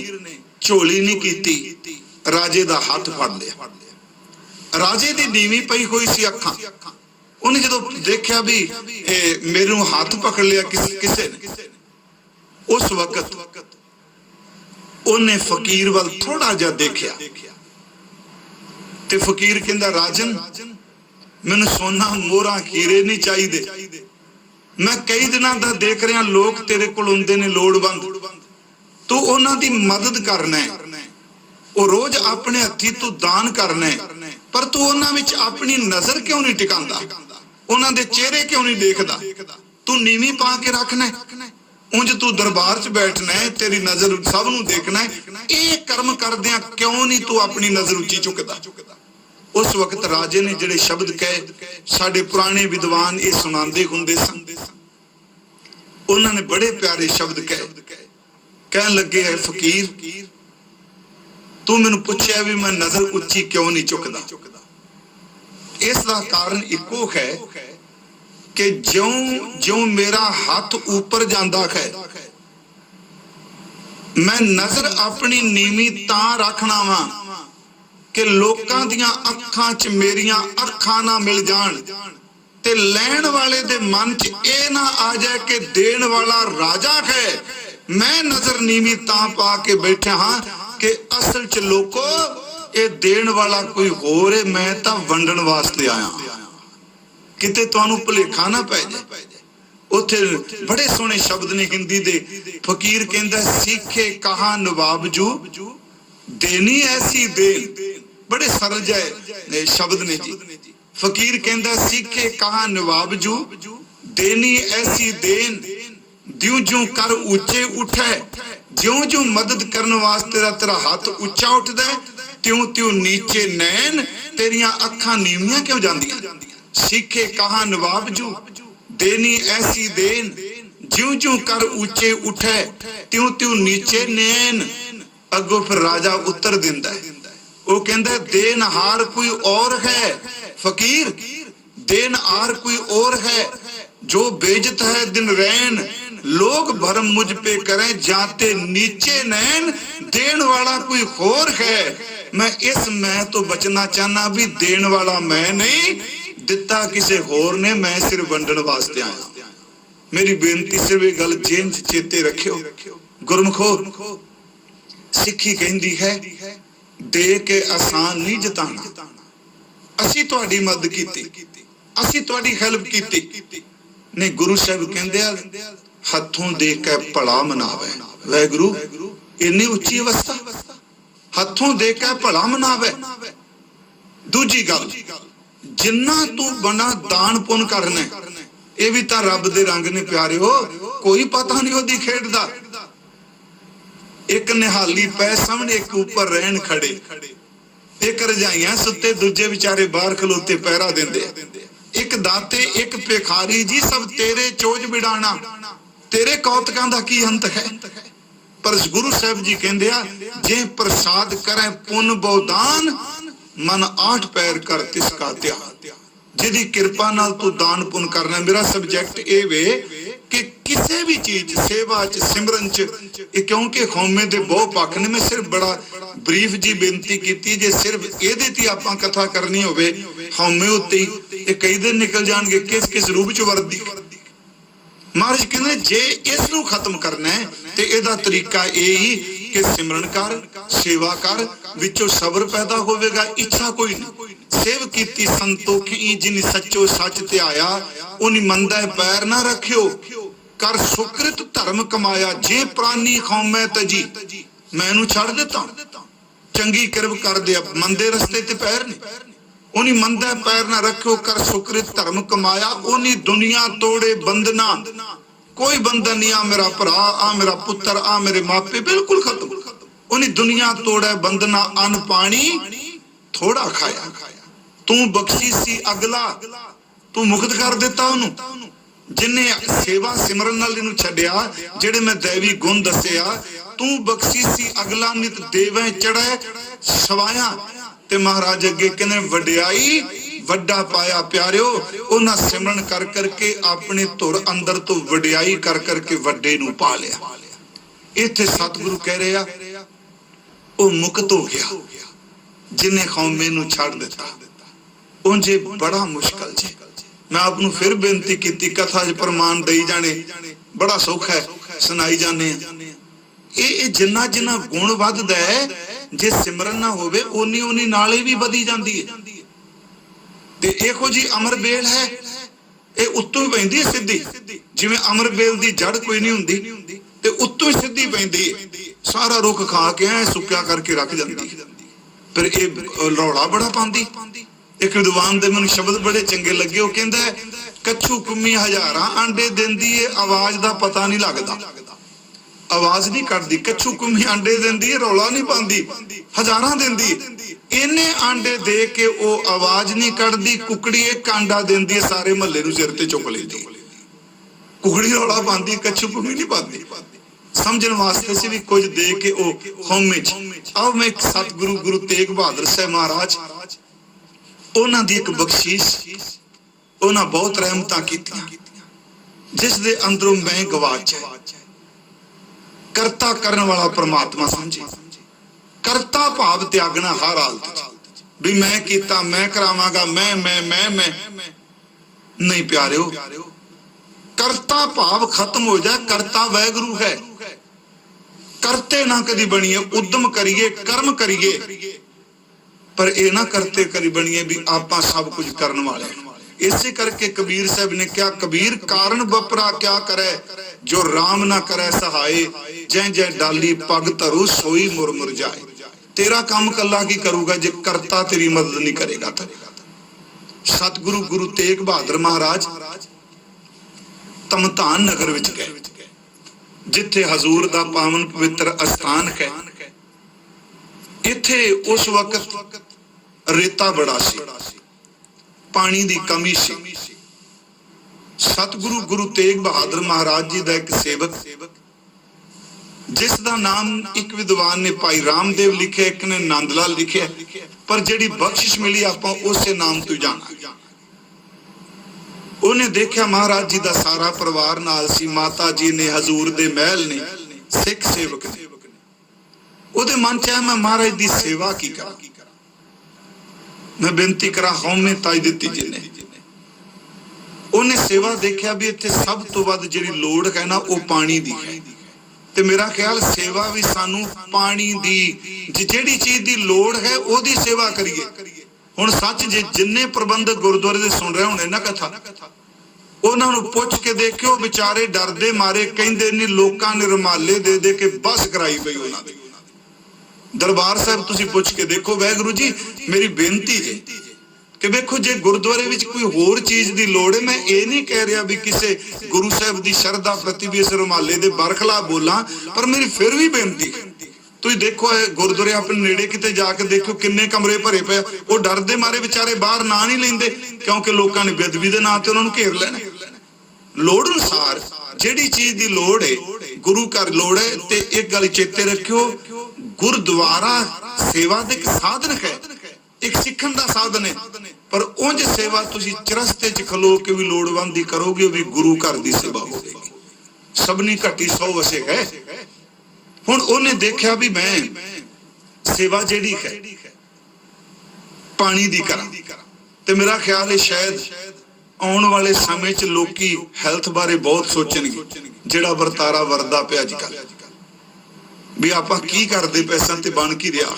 ਝੋਲੀ ਨਹੀਂ ਕੀਤੀ, ਰਾਜੇ ਦਾ ਹੱਥ ਫੜ ਲਿਆ। ਰਾਜੇ ਦੀ ਨੀਵੀਂ ਪਈ ਹੋਈ ਸੀ ਅੱਖਾਂ। ਉਹਨੇ ਜਦੋਂ ਦੇਖਿਆ ਵੀ ਮੈਨੂੰ ਹੱਥ ਪਕੜ ਲਿਆ ਕਿਸੇ ਨੇ, ਉਸ ਵਕਤ ਉਹਨੇ ਫਕੀਰ ਵੱਲ ਥੋੜਾ ਜਿਹਾ ਦੇਖਿਆ ਤੇ ਫਕੀਰ ਕਹਿੰਦਾ, ਰਾਜਨ ਮੈਨੂੰ ਸੋਨਾ ਮੋਹਰਾਂ ਹੀਰੇ ਨਹੀਂ ਚਾਹੀਦੇ। ਮੈਂ ਕਈ ਦਿਨਾਂ ਦਾ ਦੇਖ ਰਿਹਾ ਲੋਕ ਤੇਰੇ ਕੋਲ ਹੁੰਦੇ ਨੇ ਲੋੜਵੰਦ, ਤੂੰ ਉਹਨਾਂ ਦੀ ਮਦਦ ਕਰਨਾ ਹੈ, ਉਹ ਰੋਜ਼ ਆਪਣੇ ਹੱਥੀ ਤੂੰ ਦਾਨ ਕਰਨਾ ਹੈ, ਪਰ ਤੂੰ ਉਹਨਾਂ ਵਿੱਚ ਆਪਣੀ ਨਜ਼ਰ ਕਿਉਂ ਨਹੀਂ ਟਿਕਾਉਂਦਾ? ਉਹਨਾਂ ਦੇ ਚਿਹਰੇ ਕਿਉਂ ਨਹੀਂ ਦੇਖਦਾ? ਤੂੰ ਨੀਵੀਂ ਪਾ ਕੇ ਰੱਖਣਾ ਹੈ, ਉਂਝ ਤੂੰ ਦਰਬਾਰ 'ਚ ਬੈਠਣਾ ਹੈ, ਤੇਰੀ ਨਜ਼ਰ ਸਭ ਨੂੰ ਦੇਖਣਾ ਹੈ। ਇਹ ਕਰਮ ਕਰਦਿਆਂ ਕਿਉਂ ਨਹੀਂ ਤੂੰ ਆਪਣੀ ਨਜ਼ਰ ਉੱਚੀ ਚੁੱਕਦਾ? ਉਸ ਵਕਤ ਰਾਜੇ ਨੇ ਜਿਹੜੇ ਸ਼ਬਦ ਕਹੇ, ਸਾਡੇ ਪੁਰਾਣੇ ਵਿਦਵਾਨ ਇਹ ਸੁਣਾਉਂਦੇ ਹੁੰਦੇ ਸਨ। ਉਹਨਾਂ ਨੇ ਬੜੇ ਪਿਆਰੇ ਸ਼ਬਦ ਕਹੇ। ਕਹਿਣ ਲੱਗੇ, ਹੈ ਫਕੀਰ, ਤੂੰ ਮੈਨੂੰ ਪੁੱਛਿਆ ਵੀ ਮੈਂ ਨਜ਼ਰ ਉੱਚੀ ਕਿਉਂ ਨਹੀਂ ਚੁੱਕਦਾ? ਇਸ ਦਾ ਕਾਰਨ ਇੱਕੋ ਹੈ ਕਿ ਜਿਉਂ ਮੇਰਾ ਹੱਥ ਉੱਪਰ ਜਾਂਦਾ ਹੈ, ਮੈਂ ਨਜ਼ਰ ਆਪਣੀ ਨੀਵੀਂ ਤਾਂ ਰੱਖਣਾ ਵਾ ਕਿ ਲੋਕਾਂ ਦੀਆਂ ਅੱਖਾਂ 'ਚ ਮੇਰੀਆਂ ਅੱਖਾਂ ਨਾ ਮਿਲ ਜਾਣ, ਤੇ ਲੈਣ ਵਾਲੇ ਦੇ ਮਨ 'ਚ ਇਹ ਨਾ ਆ ਜਾਏ ਕਿ ਦੇਣ ਵਾਲਾ ਰਾਜਾ ਹੈ। ਮੈਂ ਨਜ਼ਰ ਨੀਵੀਂ ਤਾਂ ਪਾ ਕੇ ਬੈਠਾ ਹਾਂ ਕਿ ਅਸਲ 'ਚ ਲੋਕੋ ਇਹ ਦੇਣ ਵਾਲਾ ਕੋਈ ਹੋਰ ਹੈ, ਮੈਂ ਤਾਂ ਵੰਡਣ ਵਾਸਤੇ ਆਇਆ। ਕਿਤੇ ਤੁਹਾਨੂੰ ਭੁਲੇਖਾ ਨਾ ਪੈ ਜਾਏ। ਉੱਥੇ ਬੜੇ ਸੋਹਣੇ ਸ਼ਬਦ ਨੇ ਹਿੰਦੀ ਦੇ। ਫਕੀਰ ਕਹਿੰਦਾ, ਸਿੱਖੇ ਕਹਾ ਨਵਾਬਜੂ ਦੇਣੀ ਐਸੀ ਦੇਣ। ਬੜੇ ਸਰਲ ਜਿਹੇ ਸ਼ਬਦ ਨੇ ਜੀ। ਫਕੀਰ ਕਹਿੰਦਾ, ਸਿੱਖੇ ਕਹਾ ਨਵਾਬਜੂ ਦੇਣੀ ਐਸੀ ਦੇਣ, ਦਿਉ ਜਿਉ ਕਰ ਉੱਚੇ ਉਠੈ, ਜਿਉਂ ਜਿਉਂ ਮਦਦ ਕਰਨ ਵਾਸਤੇ ਦਾ ਤੇਰਾ ਹੱਥ ਉੱਚਾ ਉੱਠਦਾ, ਤਿਉਂ ਤਿਉਂ ਨੀਚੇ ਨੈਣ, ਤੇਰੀਆਂ ਅੱਖਾਂ ਨੀਵੀਆਂ ਕਿਉਂ ਜਾਂਦੀਆਂ? ਸਿੱਖੇ ਕਹਾ ਨਵਾਬਜੂ ਦੇਣੀ ਐਸੀ ਦੇਣ, ज्यों ज्यों कर ऊंचे उठे त्यों त्यों नीचे नैन। अगों फिर राजा उत्तर दिंदा है, वो कहंदा देनहार कोई और है फकीर, देनहार कोई और है जो बेजत है दिन रैन। लोग भरम मुझ पे करें जाते नीचे नैन, देन वाला कोई और है। मैं तो बचना चाहना भी देन वाला मैं नहीं, दिता किसी होर ने, मैं सिर वंडन वास्ते आया। मेरी बेनती सिर्फ ये गल जेन चेते रखियो गुरमुखो, सिੱਖੀ कहती है दे के आसान नहीं जिताना। असी तुहाडी मदद कीती, असी तुहाडी हेल्प कीती नहीं। गुरु साहब कहंदे आ हथों दे के भला मनावे। वाहिगुरु इन्नी उच्ची अवस्था, हथों दे के भला मनावे। दूजी गल, जिन्ना तू बना दान पुन करना, ये भी तां रब दे रंग ने प्यारे हो, कोई पता नहीं ओदी खेड दा। एक निहाली पै सामने, एक ऊपर रहन खड़े, एक रजाइयां सुते, दूजे बेचारे बाहर खलोते पहरा देंदे। एक दाते एक भिखारी जी, सब तेरे चोज बिड़ाना, तेरे कौतकां दा की अंत है। पर गुरु साहब जी कहंदे आ जे प्रसाद करे पुन बहुदान, मन 8 पैर कर तिसका त्याग। जिहदी किरपा नाल तू दान पुन करना। मेरा सब्जेक्ट ये वे कि किसी भी चीज सेवा च सिमरन च, क्योंकि कौमे दे बहुत पक्ष ने, मैं सिर्फ बड़ा ब्रीफ जी बेनती की, जे सिर्फ ये ती आपां कथा करनी होवे हौमे उत्ते ही कई दिन निकल जाएंगे किस किस रूप च वरदी। महाराज कहते जे इस नूं खत्म करना है ते इहदा तरीका यही कि सिमरन कर, सेवा कर, विचों सबर पैदा होवेगा, इच्छा कोई नहीं। सेव कीती संतोखी जिन सच्चो सच ध्याया, उन मंदा पैर ना रखियो। कर सुकृत धर्म कमाया, जे प्राणी खौमै तजी, मैनू छड़ देता। चंगी किरब कर दे, मंदे रस्ते ते पैर नहीं, उन्हीं मंदा पैर ना रखियो। कर सुकृत धर्म कमाया, उन्हीं दुनिया तोड़े बंधना। कोई बंधन नहीं, आ मेरा भरा, आ मेरा पुत्र, आ मेरे मापे, बिल्कुल खत्म। उन्हीं दुनिया तोड़े बंधना, अन्न पानी थोड़ा खाया। तू बख्शी सी अगला, तू मुक्त कर दिता उन्होंने जिन्हें सेवा सिमरन नाल इहनूं छड्डिया। जेड़े मैं दैवी गुण दसिया, तू बख्शी सी अगला नित देवें चढ़े सवाया। ते महाराज अगे कहने वड्याई वड्डा पाया प्यारियो, उन्हां सिमरन कर करके अपने धुर अंदर तो वड्याई कर करके वड्डे नूं पा लिया। इत्थे सतगुरु कह रहे आ ओ मुक्त हो गया जिन्हें कौमे नूं छड़ दिता। उंजे बड़ा मुश्किल जी। मैं आपनूं फिर बेनती की, कथा च प्रमाण दई जाने बड़ा सौखा है, सुनाई जाने। ये जिन्ना जिन्ना गुण वधदा है, जे सिमरन ना होवे ओनी ओनी नाले भी वधी जांदी है। ते इहो जी अमर बेल है, ये उत्तों ही पैंदी है सीधी, जिवें अमर बेल दी जड़ कोई नहीं हुंदी ते उत्तों ही सीधी पैंदी है। सारा रुख खा के ऐ सुक्या करके रख जांदी। फिर ये रौला बड़ा पांदी। एक विद्वान दे मैनूं शब्द बड़े चंगे लगे, वो कहंदा है कच्छू कुम्मी हजारां आंडे दिंदी है, आवाज दा पता नहीं लगदा, आवाज नहीं कटदी। कच्छू कुम्मी आंडे दिंदी है, रौला नहीं पांदी, हजारां दिंदी है। इन्ने आंडे दे के वो आवाज नहीं कटदी। कुकड़ी एक आंडा दिंदी है, सारे महल्ले नूं सिर ते चुक लैंदी। कुकड़ी रौला पांदी, कच्छू कुम्मी नहीं पांदी। समझण वास्ते से भी कुछ दे के ओ खौमे च। आओ मैं एक सतगुरु गुरु तेग बहादुर साहब महाराज, उन्हां दी एक बख्शीश, उन्हां बहुत रहमतां कीतियां जिस दे अंदरों मैं गवाच है। करता करन वाला परमात्मा समझे, करता भाव त्यागना हर हालत भी मैं कीता, मैं करावांगा, मैं नहीं प्यारियो। करता भाव खत्म हो जाए, करता वाहिगुरु है। करते ना कदी बनिए, उद्यम करिए, कर्म करिए, पर ये ना करते करी बनिए भी आपा सब कुछ करने वाले। इसे करके कबीर साहब ने क्या, कबीर कारण बपरा क्या करे, जो राम ना करे सहाय, जै जै डाली पग धरू सोई मुरमुर जाए। तेरा काम कला की करूगा जे करता तेरी मदद नहीं करेगा। सतगुरु गुरु तेग बहादुर महाराज तमतान नगर विच गए, जिथे हजूर दा पावन पवित्र अस्थान है। इथे उस वक्त रेता बड़ा सी, पानी दी कमी सी। ਸਤਿਗੁਰੂ ਗੁਰੂ ਤੇਗ ਬਹਾਦਰ ਮਹਾਰਾਜ ਜੀ ਦਾ ਇੱਕ ਸੇਵਕ, ਜਿਸ ਦਾ ਨਾਮ ਇੱਕ ਵਿਦਵਾਨ ਨੇ ਭਾਈ ਰਾਮਦੇਵ ਲਿਖਿਆ, ਇੱਕ ਨੇ ਨੰਦ ਲਾਲ ਲਿਖਿਆ, ਪਰ ਜਿਹੜੀ ਬਖਸ਼ਿਸ਼ ਮਿਲੀ ਆਪਾਂ ਉਸੇ ਨਾਮ ਤੋਂ ਜਾਣਾ। ਉਹਨੇ ਦੇਖਿਆ ਮਹਾਰਾਜ ਜੀ ਦਾ ਸਾਰਾ ਪਰਿਵਾਰ ਨਾਲ ਸੀ, ਮਾਤਾ ਜੀ ਨੇ, ਹਜ਼ੂਰ ਦੇ ਮਹਿਲ ਨੇ, ਸਿੱਖ ਸੇਵਕ ਨੇ। ਉਹਦੇ ਮਨ ਚ ਆਇਆ ਮੈਂ ਮਹਾਰਾਜ ਦੀ ਸੇਵਾ ਕੀ ਕਰਾਂ, ਮੈਂ ਬੇਨਤੀ ਕਰਾਂ ਹਉਮੈ ਤਾਜ ਦਿੱਤੀ ਜਿਨੇ। ਉਹਨੇ ਸੇਵਾ ਦੇਖਿਆ ਵੀ ਇੱਥੇ ਸਭ ਤੋਂ ਵੱਧ ਜਿਹੜੀ ਲੋੜ ਹੈ ਨਾ ਉਹ ਪਾਣੀ ਦੀ ਹੈ, ਤੇ ਮੇਰਾ ਖਿਆਲ ਸੇਵਾ ਵੀ ਸਾਨੂੰ ਪਾਣੀ ਦੀ, ਜਿਹੜੀ ਚੀਜ਼ ਦੀ ਲੋੜ ਹੈ ਉਹਦੀ ਸੇਵਾ ਕਰੀਏ। ਹੁਣ ਸੱਚ ਜੇ ਜਿੰਨੇ ਪ੍ਰਬੰਧਕ ਗੁਰਦੁਆਰੇ ਦੇ ਸੁਣ ਰਹੇ ਹੋਣੇ ਨਾ ਕਥਾ, ਉਹਨਾਂ ਨੂੰ ਪੁੱਛ ਕੇ ਦੇਖਿਓ, ਵਿਚਾਰੇ ਡਰਦੇ ਮਾਰੇ ਕਹਿੰਦੇ ਨੇ ਲੋਕਾਂ ਨੇ ਰੁਮਾਲੇ ਦੇ ਦੇ ਕੇ ਬਸ ਕਰਾਈ ਪਈ ਉਹਨਾਂ ਦੀ। ਦਰਬਾਰ ਸਾਹਿਬ ਤੁਸੀਂ ਪੁੱਛ ਕੇ ਦੇਖੋ। ਵਾਹਿਗੁਰੂ ਜੀ ਮੇਰੀ ਬੇਨਤੀ ਜੇ ਕਿ ਵੇਖੋ, ਜੇ ਗੁਰਦੁਆਰੇ ਵਿੱਚ ਕੋਈ ਹੋਰ ਚੀਜ਼ ਦੀ ਲੋੜ ਹੈ, ਮੈਂ ਇਹ ਨਹੀਂ ਕਹਿ ਰਿਹਾ ਵੀ ਕਿਸੇ ਗੁਰੂ ਸਾਹਿਬ ਦੀ ਸ਼ਰਧਾ ਪ੍ਰਤੀ ਵੀ ਇਸ ਰੁਮਾਲੇ ਦੇ ਬਰਖਲਾ ਬੋਲਾਂ, ਪਰ ਮੇਰੀ ਫਿਰ ਵੀ ਬੇਨਤੀ ਹੈ, ਤੁਸੀਂ ਦੇਖੋ ਗੁਰਦੁਆਰੇ ਆਪਣੇ ਨੇੜੇ ਕਿਤੇ ਜਾ ਕੇ ਦੇਖੋ ਕਿੰਨੇ ਕਮਰੇ ਭਰੇ ਪਏ, ਉਹ ਡਰਦੇ ਮਾਰੇ ਵਿਚਾਰੇ ਬਾਹਰ ਨਾਂ ਨਹੀਂ ਲੈਂਦੇ, ਕਿਉਂਕਿ ਲੋਕਾਂ ਨੇ ਬੇਅਦਬੀ ਦੇ ਨਾਂ ਤੇ ਉਹਨਾਂ ਨੂੰ ਘੇਰ ਲੈਣਾ। ਲੋੜ ਅਨੁਸਾਰ ਜਿਹੜੀ ਚੀਜ਼ ਦੀ ਲੋੜ ਹੈ, ਗੁਰੂ ਘਰ ਲੋੜ ਹੈ, ਤੇ ਇੱਕ ਗੱਲ ਚੇਤੇ ਰੱਖਿਓ, ਗੁਰਦੁਆਰਾ ਸੇਵਾ ਦਾ ਇੱਕ ਸਾਧਨ ਹੈ, ਇੱਕ ਸਿੱਖਣ ਦਾ ਸਾਧਨ ਹੈ, ਪਰ ਉਂਝ ਸੇਵਾ ਤੁਸੀਂ ਚਰਸਤੇ ਚ ਖਲੋ ਕੇ ਵੀ ਲੋੜਵੰਦ ਦੀ ਕਰੋਗੇ, ਉਹ ਵੀ ਗੁਰੂ ਘਰ ਦੀ ਸੇਵਾ ਹੋਵੇਗੀ। ਸਭਨੀ ਘਟੀ 100 ਵਸੇ ਹੈ। ਹੁਣ ਉਹਨੇ ਦੇਖਿਆ ਵੀ ਮੈਂ ਸੇਵਾ ਜਿਹੜੀ ਹੈ ਪਾਣੀ ਦੀ ਕਰਾਂ, ਤੇ ਮੇਰਾ ਖਿਆਲ ਹੈ ਸ਼ਾਇਦ ਆਉਣ ਵਾਲੇ ਸਮੇਂ ਚ ਲੋਕੀ ਹੈਲਥ ਬਾਰੇ ਬਹੁਤ ਸੋਚਣਗੇ, ਜਿਹੜਾ ਵਰਤਾਰਾ ਵਰਦਾ ਪਿਆ ਅੱਜ ਕੱਲ ਵੀ ਆਪਾਂ ਕੀ ਕਰਦੇ ਪੈਸਾਂ ਤੇ ਬਣ ਕੀ ਰਿਹਾ।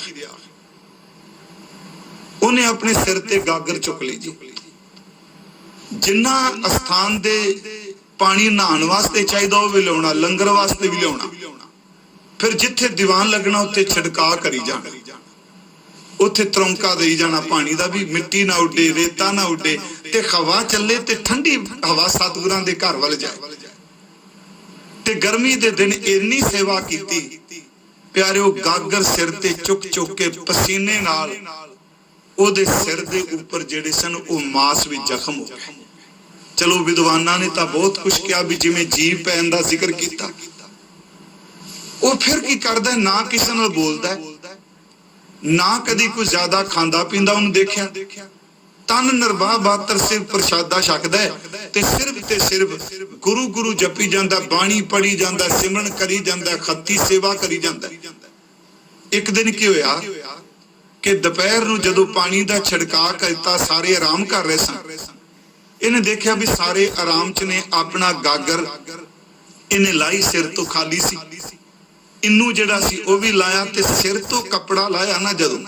ਉਹਨੇ ਆਪਣੇ ਸਿਰ ਤੇ ਗਾਗਰ ਚੁੱਕ ਲਈ ਜੀ, ਜਿੰਨਾ ਅਸਥਾਨ ਦੇ ਪਾਣੀ ਨਹਾਉਣ ਵਾਸਤੇ ਚਾਹੀਦਾ ਉਹ ਵੀ ਲਿਆਉਣਾ, ਲੰਗਰ ਵਾਸਤੇ ਵੀ ਲਿਆਉਣਾ, ਫਿਰ ਜਿੱਥੇ ਦੀਵਾਨ ਲੱਗਣਾ ਉੱਥੇ ਛਿੜਕਾ ਕਰੀ ਜਾਣਾ, ਉੱਥੇ ਤਰੌਂਕਾ ਦੇਈ ਜਾਣਾ ਪਾਣੀ ਦਾ, ਵੀ ਮਿੱਟੀ ਨਾ ਉੱਡੇ, ਰੇਤਾ ਨਾ ਉੱਡੇ, ਤੇ ਹਵਾ ਚੱਲੇ ਤੇ ਠੰਡੀ ਹਵਾ ਸਤਿਗੁਰਾਂ ਦੇ ਘਰ ਵੱਲ ਜਾਏ। ਤੇ ਗਰਮੀ ਦੇ ਦਿਨ ਇੰਨੀ ਸੇਵਾ ਕੀਤੀ ਪਿਆਰਿਓ, ਗਾਗਰ ਸਿਰ ਤੇ ਚੁੱਕ ਚੁੱਕ ਕੇ ਪਸੀਨੇ ਨਾਲ ਉਹਦੇ ਸਿਰ ਦੇ ਉੱਪਰ ਜਿਹੜੇ ਸਨ ਉਹ ਮਾਸ ਵਿੱਚ ਜ਼ਖਮ ਹੋ ਗਏ। ਚਲੋ ਵਿਦਵਾਨਾਂ ਨੇ ਤਾਂ ਬਹੁਤ ਕੁਝ ਕਿਹਾ ਵੀ ਜਿਵੇਂ ਜੀਵ ਪੈਣ ਦਾ ਜ਼ਿਕਰ ਕੀਤਾ, ਉਹ ਫਿਰ ਕੀ ਕਰਦਾ, ਨਾ ਕਿਸੇ ਨਾਲ ਬੋਲਦਾ, ਨਾ ਕਦੀ ਕੋਈ ਜ਼ਿਆਦਾ ਖਾਂਦਾ ਪੀਂਦਾ ਉਹਨੂੰ ਦੇਖਿਆ, ਤਨ ਨਿਰਵਾਹ ਬਾਤਰ ਸਿਰ ਪ੍ਰਸ਼ਾਦਾ ਛਕਦਾ ਤੇ ਸਿਰਫ ਤੇ ਸਿਰਫ ਗੁਰੂ ਗੁਰੂ ਜਪੀ ਜਾਂਦਾ, ਬਾਣੀ ਪੜੀ ਜਾਂਦਾ, ਸਿਮਰਨ ਕਰੀ ਜਾਂਦਾ, ਖੱਤੀ ਸੇਵਾ ਕਰੀ ਜਾਂਦਾ। ਇੱਕ ਦਿਨ ਕੀ ਹੋਇਆ ਕਿ ਦੁਪਹਿਰ ਨੂੰ ਜਦੋਂ ਪਾਣੀ ਦਾ ਛਿੜਕਾਅ ਕੀਤਾ, ਸਾਰੇ ਆਰਾਮ ਕਰ ਰਹੇ ਸਨ, ਇਹਨੇ ਦੇਖਿਆ ਵੀ ਸਾਰੇ ਆਰਾਮ ਚ ਨੇ, ਆਪਣਾ ਗਾਗਰ ਇਹਨੇ ਲਾਈ, ਸਿਰ ਤੋਂ ਖਾਲੀ ਸੀ, ਇਹਨੂੰ ਜਿਹੜਾ ਸੀ ਉਹ ਵੀ ਲਾਇਆ, ਤੇ ਸਿਰ ਤੋਂ ਕੱਪੜਾ ਲਾਇਆ ਨਾ ਜਦੋਂ,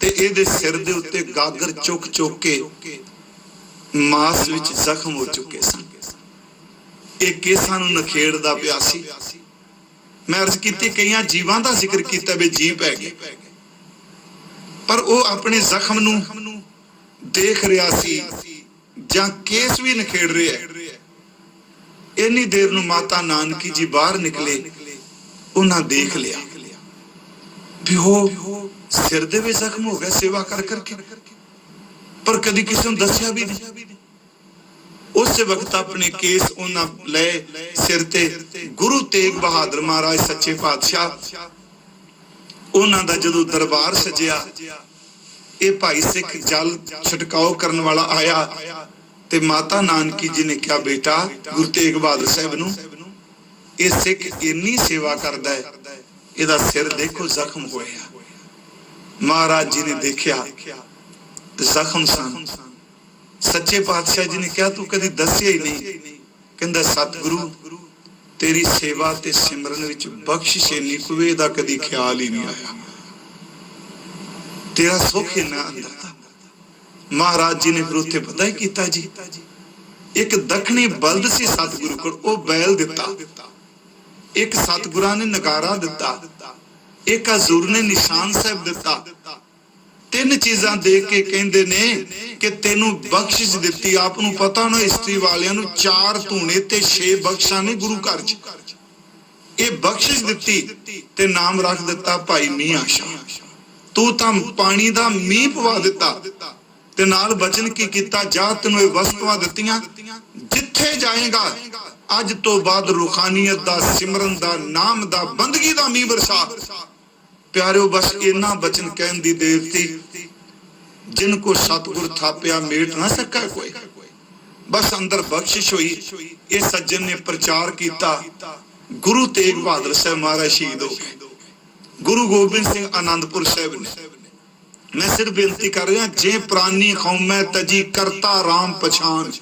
ਤੇ ਇਹਦੇ ਸਿਰ ਦੇ ਉੱਤੇ ਗਾਗਰ ਚੁੱਕ ਚੁੱਕ ਕੇ ਮਾਸ ਵਿੱਚ ਜ਼ਖਮ ਹੋ ਚੁੱਕੇ ਸਨ। ਇਹ ਕੇਸਾਂ ਨੂੰ ਨਖੇੜਦਾ ਪਿਆ ਸੀ। ਮੈਂ ਅਰਜ਼ ਕੀਤੀ, ਕਈਆਂ ਜੀਵਾਂ ਦਾ ਜ਼ਿਕਰ ਕੀਤਾ ਵੀ ਜੀਵ ਪੈ ਗਏ, ਪਰ ਉਹ ਆਪਣੇ ਜ਼ਖਮ ਨੂੰ ਦੇਖ ਰਿਹਾ ਸੀ ਜਾਂ ਕੇਸ ਵੀ ਨਖੇੜ ਰਿਹਾ। ਇੰਨੀ ਦੇਰ ਨੂੰ ਮਾਤਾ ਨਾਨਕੀ ਜੀ ਬਾਹਰ ਨਿਕਲੇ, ਉਹਨਾਂ ਦੇਖ ਲਿਆ ਵੀ ਉਹ ਸਿਰ ਦੇ ਵਿੱਚ ਜ਼ਖਮ ਹੋ ਗਿਆ ਸੇਵਾ ਕਰ ਕਰਕੇ, ਪਰ ਕਦੀ ਕਿਸੇ ਨੂੰ ਦੱਸਿਆ ਵੀ ਨਹੀਂ। ਉਸੇ ਵਕਤ ਆਪਣੇ ਕੇਸ ਉਹਨਾਂ ਲੈ ਸਿਰ ਤੇ, ਗੁਰੂ ਤੇਗ ਬਹਾਦਰ ਮਹਾਰਾਜ ਸੱਚੇ ਪਾਤਸ਼ਾਹ, ਉਹਨਾਂ ਦਾ ਜਦੋਂ ਦਰਬਾਰ ਸਜਿਆ, ਇਹ ਭਾਈ ਸਿੱਖ ਜਲ ਛਿੜਕਾਓ ਕਰਨ ਵਾਲਾ ਆਇਆ, ਤੇ ਮਾਤਾ ਨਾਨਕੀ ਜੀ ਨੇ ਕਿਹਾ, ਬੇਟਾ ਗੁਰੂ ਤੇਗ ਬਹਾਦਰ ਸਾਹਿਬ ਨੂੰ ਇਹ ਸਿੱਖ ਇੰਨੀ ਸੇਵਾ ਕਰਦਾ ਹੈ, ਇਹਦਾ ਸਿਰ ਦੇਖੋ ਜ਼ਖਮ ਹੋਇਆ। ਮਹਾਰਾਜ ਜੀ ਨੇ ਦੇਖਿਆ ਜ਼ਖਮ ਸਨ। ਸੱਚੇ ਪਾਤਸ਼ਾਹ ਜੀ ਨੇ ਕਿਹਾ, ਤੂੰ ਕਦੀ ਦੱਸਿਆ ਹੀ ਨਹੀਂ। ਕਹਿੰਦਾ, ਸਤਿਗੁਰੂ ਤੇਰੀ ਸੇਵਾ ਤੇ ਸਿਮਰਨ ਵਿੱਚ ਬਖਸ਼ਿਸ਼ ਇੰਨੀ ਕੋਈ, ਇਹਦਾ ਕਦੀ ਖਿਆਲ ਹੀ ਨਹੀਂ ਆਇਆ, ਤੇਰਾ ਸੁੱਖ ਇੰਨਾ ਅੰਦਰ ਦਾ। ਮਹਾਰਾਜ ਜੀ ਨੇ ਫਿਰ ਉੱਥੇ ਪਤਾ ਹੀ ਕੀਤਾ ਜੀ, ਇੱਕ ਦੱਖਣੀ ਬਲਦ ਸੀ ਸਤਿਗੁਰੂ ਕੋਲ, ਉਹ ਬੈਲ ਦਿੱਤਾ, ਇੱਕ ਸਤਿਗੁਰਾਂ ਨੇ ਨਗਾਰਾ ਦਿੱਤਾ, ਇੱਕ ਹਜ਼ੂਰ ਨੇ ਨਿਸ਼ਾਨ ਸਾਹਿਬ ਦਿੱਤਾ। ਤਿੰਨ ਚੀਜ਼ਾਂ ਦੇ ਕੇ ਕਹਿੰਦੇ ਨੇ ਕਿ ਤੈਨੂੰ ਬਖਸ਼ਿਸ਼ ਦਿੱਤੀ। ਆਪ ਨੂੰ ਪਤਾ ਨਾ, ਇਸਤਰੀ ਵਾਲਿਆਂ ਨੂੰ 4 ਧੂਣੇ ਤੇ 6 ਬਖਸ਼ਾਂ ਨੇ ਗੁਰੂ ਘਰ ਚ। ਇਹ ਬਖਸ਼ਿਸ਼ ਦਿੱਤੀ ਤੇ ਨਾਮ ਰੱਖ ਦਿੱਤਾ ਭਾਈ ਮੀਆਂ ਸ਼ਾਹ। ਤੂੰ ਤਾਂ ਪਾਣੀ ਦਾ ਮੀਂਹ ਪਵਾ ਦਿੱਤਾ, ਤੇ ਨਾਲ ਬਚਨ ਕੀ ਕੀਤਾ, ਜਾ ਤੈਨੂੰ ਇਹ ਵਸਤੂਆਂ ਦਿੱਤੀਆਂ, ਜਿੱਥੇ ਜਾਏਗਾ ਅੱਜ ਤੋਂ ਬਾਅਦ ਰੂਹਾਨੀਅਤ ਦਾ, ਸਿਮਰਨ ਦਾ, ਨਾਮ ਦਾ, ਬੰਦਗੀ ਦਾ ਮੀਂਹ ਬਰਸਾ। ਪਿਆਰਿਓ ਬਸ ਇੰਨਾ ਬਚਨ ਕਹਿਣ ਦੀ ਦੇਰ ਸੀ, ਜਿਨ ਕੋ ਸਤਿਗੁਰ ਥਾਪਿਆ ਮੇਟ ਨਾ ਸਕਾ ਕੋਈ। ਬਸ ਅੰਦਰ ਬਖਸ਼ਿਸ਼ ਹੋਈ। ਇਹ ਸੱਜਣ ਨੇ ਪ੍ਰਚਾਰ ਕੀਤਾ, ਗੁਰੂ ਤੇਗ ਬਹਾਦਰ ਸਾਹਿਬ ਮਹਾਰਾਜ ਸ਼ਹੀਦ ਹੋ ਗਏ। ਗੁਰੂ ਗੋਬਿੰਦ ਸਿੰਘ ਆਨੰਦਪੁਰ ਸਾਹਿਬ ਨੇ। ਮੈਂ ਸਿਰਫ ਬੇਨਤੀ ਕਰ ਰਿਹਾ, ਜੇ ਪ੍ਰਾਨੀ ਕੌਮੈ ਤਜੀ ਕਰਤਾ ਰਾਮ ਪਛਾਨ।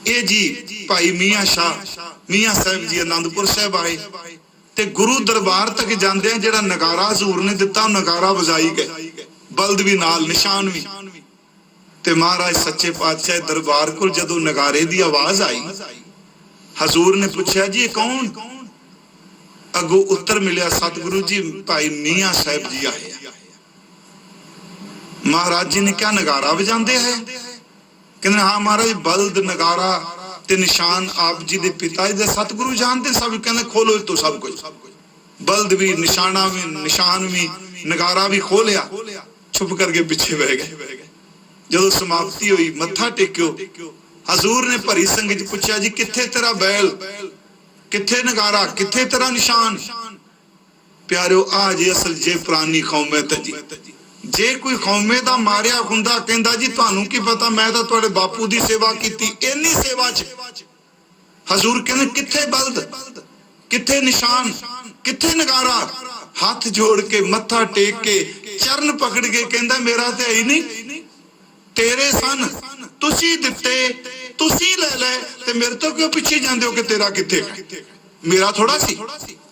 ਇਹ ਜੀ ਭਾਈ ਮੀਆਂ ਸਾਹਿਬ ਜੀ ਆਨੰਦਪੁਰ ਸਾਹਿਬ ਆਏ ਤੇ ਗੁਰੂ ਦਰਬਾਰ ਤੱਕ ਜਾਂਦੇ ਆ ਜਿਹੜਾ ਨਗਾਰਾ ਹਜ਼ੂਰ ਨੇ ਦਿੱਤਾ, ਉਹ ਨਗਾਰਾ ਵਜਾਈ ਗਏ, ਬਲਦ ਵੀ ਨਾਲ, ਨਿਸ਼ਾਨ ਵੀ। ਤੇ ਮਹਾਰਾਜ ਸੱਚੇ ਪਾਤਸ਼ਾਹ ਦਰਬਾਰ ਕੋਲ ਜਦੋਂ ਨਗਾਰੇ ਦੀ ਆਵਾਜ਼ ਆਈ, ਹਜ਼ੂਰ ਨੇ ਪੁੱਛਿਆ ਜੀ ਇਹ ਕੌਣ? ਅੱਗੋਂ ਉੱਤਰ ਮਿਲਿਆ, ਸਤਿਗੁਰੂ ਜੀ ਭਾਈ ਮੀਆਂ ਸਾਹਿਬ ਜੀ ਆਏ। ਮਹਾਰਾਜ ਜੀ ਨੇ ਕਿਹਾ ਨਗਾਰਾ ਵਜਾਉਂਦੇ ਹੈ? ਕਹਿੰਦੇ ਹਾਂ ਮਹਾਰਾਜ, ਬਲਦ, ਨਗਾਰਾ ਤੇ ਨਿਸ਼ਾਨ ਆਪ ਜੀ ਦੇ ਪਿਤਾ ਜੀ ਦੇ ਸਤਿਗੁਰੂ ਜਾਣਦੇ ਸਭ। ਕਹਿੰਦੇ ਖੋਲੋ ਤੋਂ ਸਭ ਕੁਝ, ਬਲਦ ਵੀ, ਨਿਸ਼ਾਨਾ ਵੀ, ਨਿਸ਼ਾਨ ਵੀ, ਨਗਾਰਾ ਵੀ ਖੋਲਿਆ। ਚੁੱਪ ਕਰਕੇ ਪਿੱਛੇ ਬਹਿ ਗਏ। ਜਦੋਂ ਸਮਾਪਤੀ ਹੋਈ, ਮੱਥਾ ਟੇਕਿਓ। ਹਜ਼ੂਰ ਨੇ ਭਰੀ ਸੰਗਤ ਚ ਪੁੱਛਿਆ ਜੀ ਕਿੱਥੇ ਤੇਰਾ ਬੈਲ, ਕਿੱਥੇ ਨਗਾਰਾ, ਕਿੱਥੇ ਤੇਰਾ ਨਿਸ਼ਾਨ? ਪਿਆਰਿਓ ਆ ਜੇ ਅਸਲ ਜੇ ਪ੍ਰਾਨੀ ਕੌਮੇ ਤਜੀ। ਜੇ ਕੋਈ ਕੌਮੇ ਦਾ ਮਾਰਿਆ ਹੁੰਦਾ ਕਹਿੰਦਾ ਜੀ ਤੁਹਾਨੂੰ ਕੀ ਪਤਾ, ਮੈਂ ਤਾਂ ਤੁਹਾਡੇ ਬਾਪੂ ਦੀ ਸੇਵਾ ਕੀਤੀ। ਇੰਨੀ ਸੇਵਾ ਚ ਹਜ਼ੂਰ ਕਹਿੰਦੇ ਕਿੱਥੇ ਬਲਦ, ਕਿੱਥੇ ਨਿਸ਼ਾਨ, ਕਿੱਥੇ ਨਗਾਰਾ? ਹੱਥ ਜੋੜ ਕੇ, ਮੱਥਾ ਟੇਕ ਕੇ, ਚਰਨ ਪਕੜ ਕੇ ਕਹਿੰਦਾ ਮੇਰਾ ਤੇ ਹੈ ਹੀ ਨਹੀਂ, ਤੇਰੇ ਸਨ, ਤੁਸੀਂ ਦਿੱਤੇ, ਤੁਸੀਂ ਲੈ ਲੈ, ਤੇ ਮੇਰੇ ਤੋਂ ਕਿਉਂ ਪਿੱਛੇ ਜਾਂਦੇ ਹੋ ਕਿ ਤੇਰਾ ਕਿੱਥੇ ਹੈ? ਮੇਰਾ ਥੋੜਾ ਸੀ,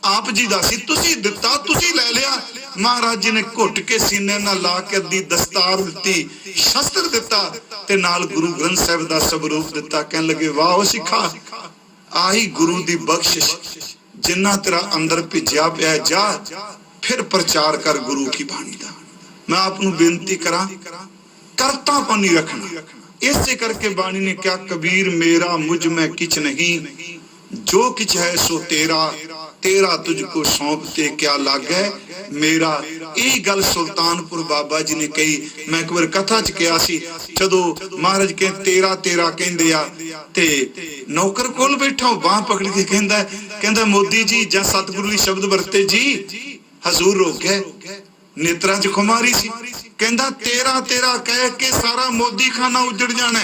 ਆਪ ਜੀ ਦਾ ਸੀ, ਤੁਸੀਂ ਦਿੱਤਾ, ਤੁਸੀਂ ਲੈ ਲਿਆ। ਮਹਾਰਾਜ ਜੀ ਨੇ ਘੁੱਟ ਕੇ ਸੀਨੇ ਨਾਲ ਲਾ ਕੇ ਅੱਧੀ ਦਸਤਾਰ ਦਿੱਤੀ, ਸ਼ਸਤਰ ਦਿੱਤਾ ਤੇ ਨਾਲ ਗੁਰੂ ਗ੍ਰੰਥ ਸਾਹਿਬ ਦਾ ਸਵਰੂਪ ਦਿੱਤਾ। ਕਹਿਣ ਲੱਗੇ ਵਾਹ ਸਿੱਖਾ, ਆਹੀ ਗੁਰੂ ਦੀ ਬਖਸ਼ਿਸ਼, ਜਿੰਨਾ ਤੇਰਾ ਅੰਦਰ ਭਿੱਜਿਆ ਪਿਆ, ਜਾ ਫਿਰ ਪ੍ਰਚਾਰ ਕਰ ਗੁਰੂ ਕੀ ਬਾਣੀ ਦਾ। ਮੈਂ ਆਪ ਨੂੰ ਬੇਨਤੀ ਕਰਾਂ, ਕਰਤਾਪਨ ਨਹੀਂ ਰੱਖਣਾ। ਇਸੇ ਕਰਕੇ ਬਾਣੀ ਨੇ ਕਿਹਾ ਕਬੀਰ ਮੇਰਾ ਮੁਝ ਮੈਂ ਕਿਛ ਨਹੀਂ, ਜੋ ਕਿਛ ਹੈ ਸੋ ਤੇਰਾ, ਤੇਰਾ ਤੁਝ ਕੋ ਸੌਂਪ ਤੇ ਕਿਆ ਲੱਗੈ ਮੇਰਾ। ਇਹ ਗੱਲ ਸੁਲਤਾਨਪੁਰ ਬਾਬਾ ਜੀ ਨੇ ਕਹੀ। ਮੈਂ ਇੱਕ ਵਾਰ ਕਥਾ ਚ ਕਿਹਾ ਸੀ, ਜਦੋਂ ਮਹਾਰਾਜ ਕਹਿੰਦੇ ਤੇਰਾ ਤੇਰਾ ਕਹਿੰਦੇ ਆ ਤੇ ਨੌਕਰ ਕੋਲ ਬੈਠਾ ਬਾਹ ਪਕੜ ਕੇ ਕਹਿੰਦਾ ਮੋਦੀ ਜੀ ਜਾਂ ਸਤਿਗੁਰੂ ਲਈ ਸ਼ਬਦ ਵਰਤੇ ਜੀ। ਹਜ਼ੂਰ ਰੋਕ ਗਏ, ਨੇਤਰਾਂ ਚ ਖੁਮਾਰੀ ਸੀ। ਕਹਿੰਦਾ ਤੇਰਾ ਤੇਰਾ ਕਹਿ ਕੇ ਸਾਰਾ ਮੋਦੀ ਖਾਨਾ ਉਜੜ ਜਾਣਾ।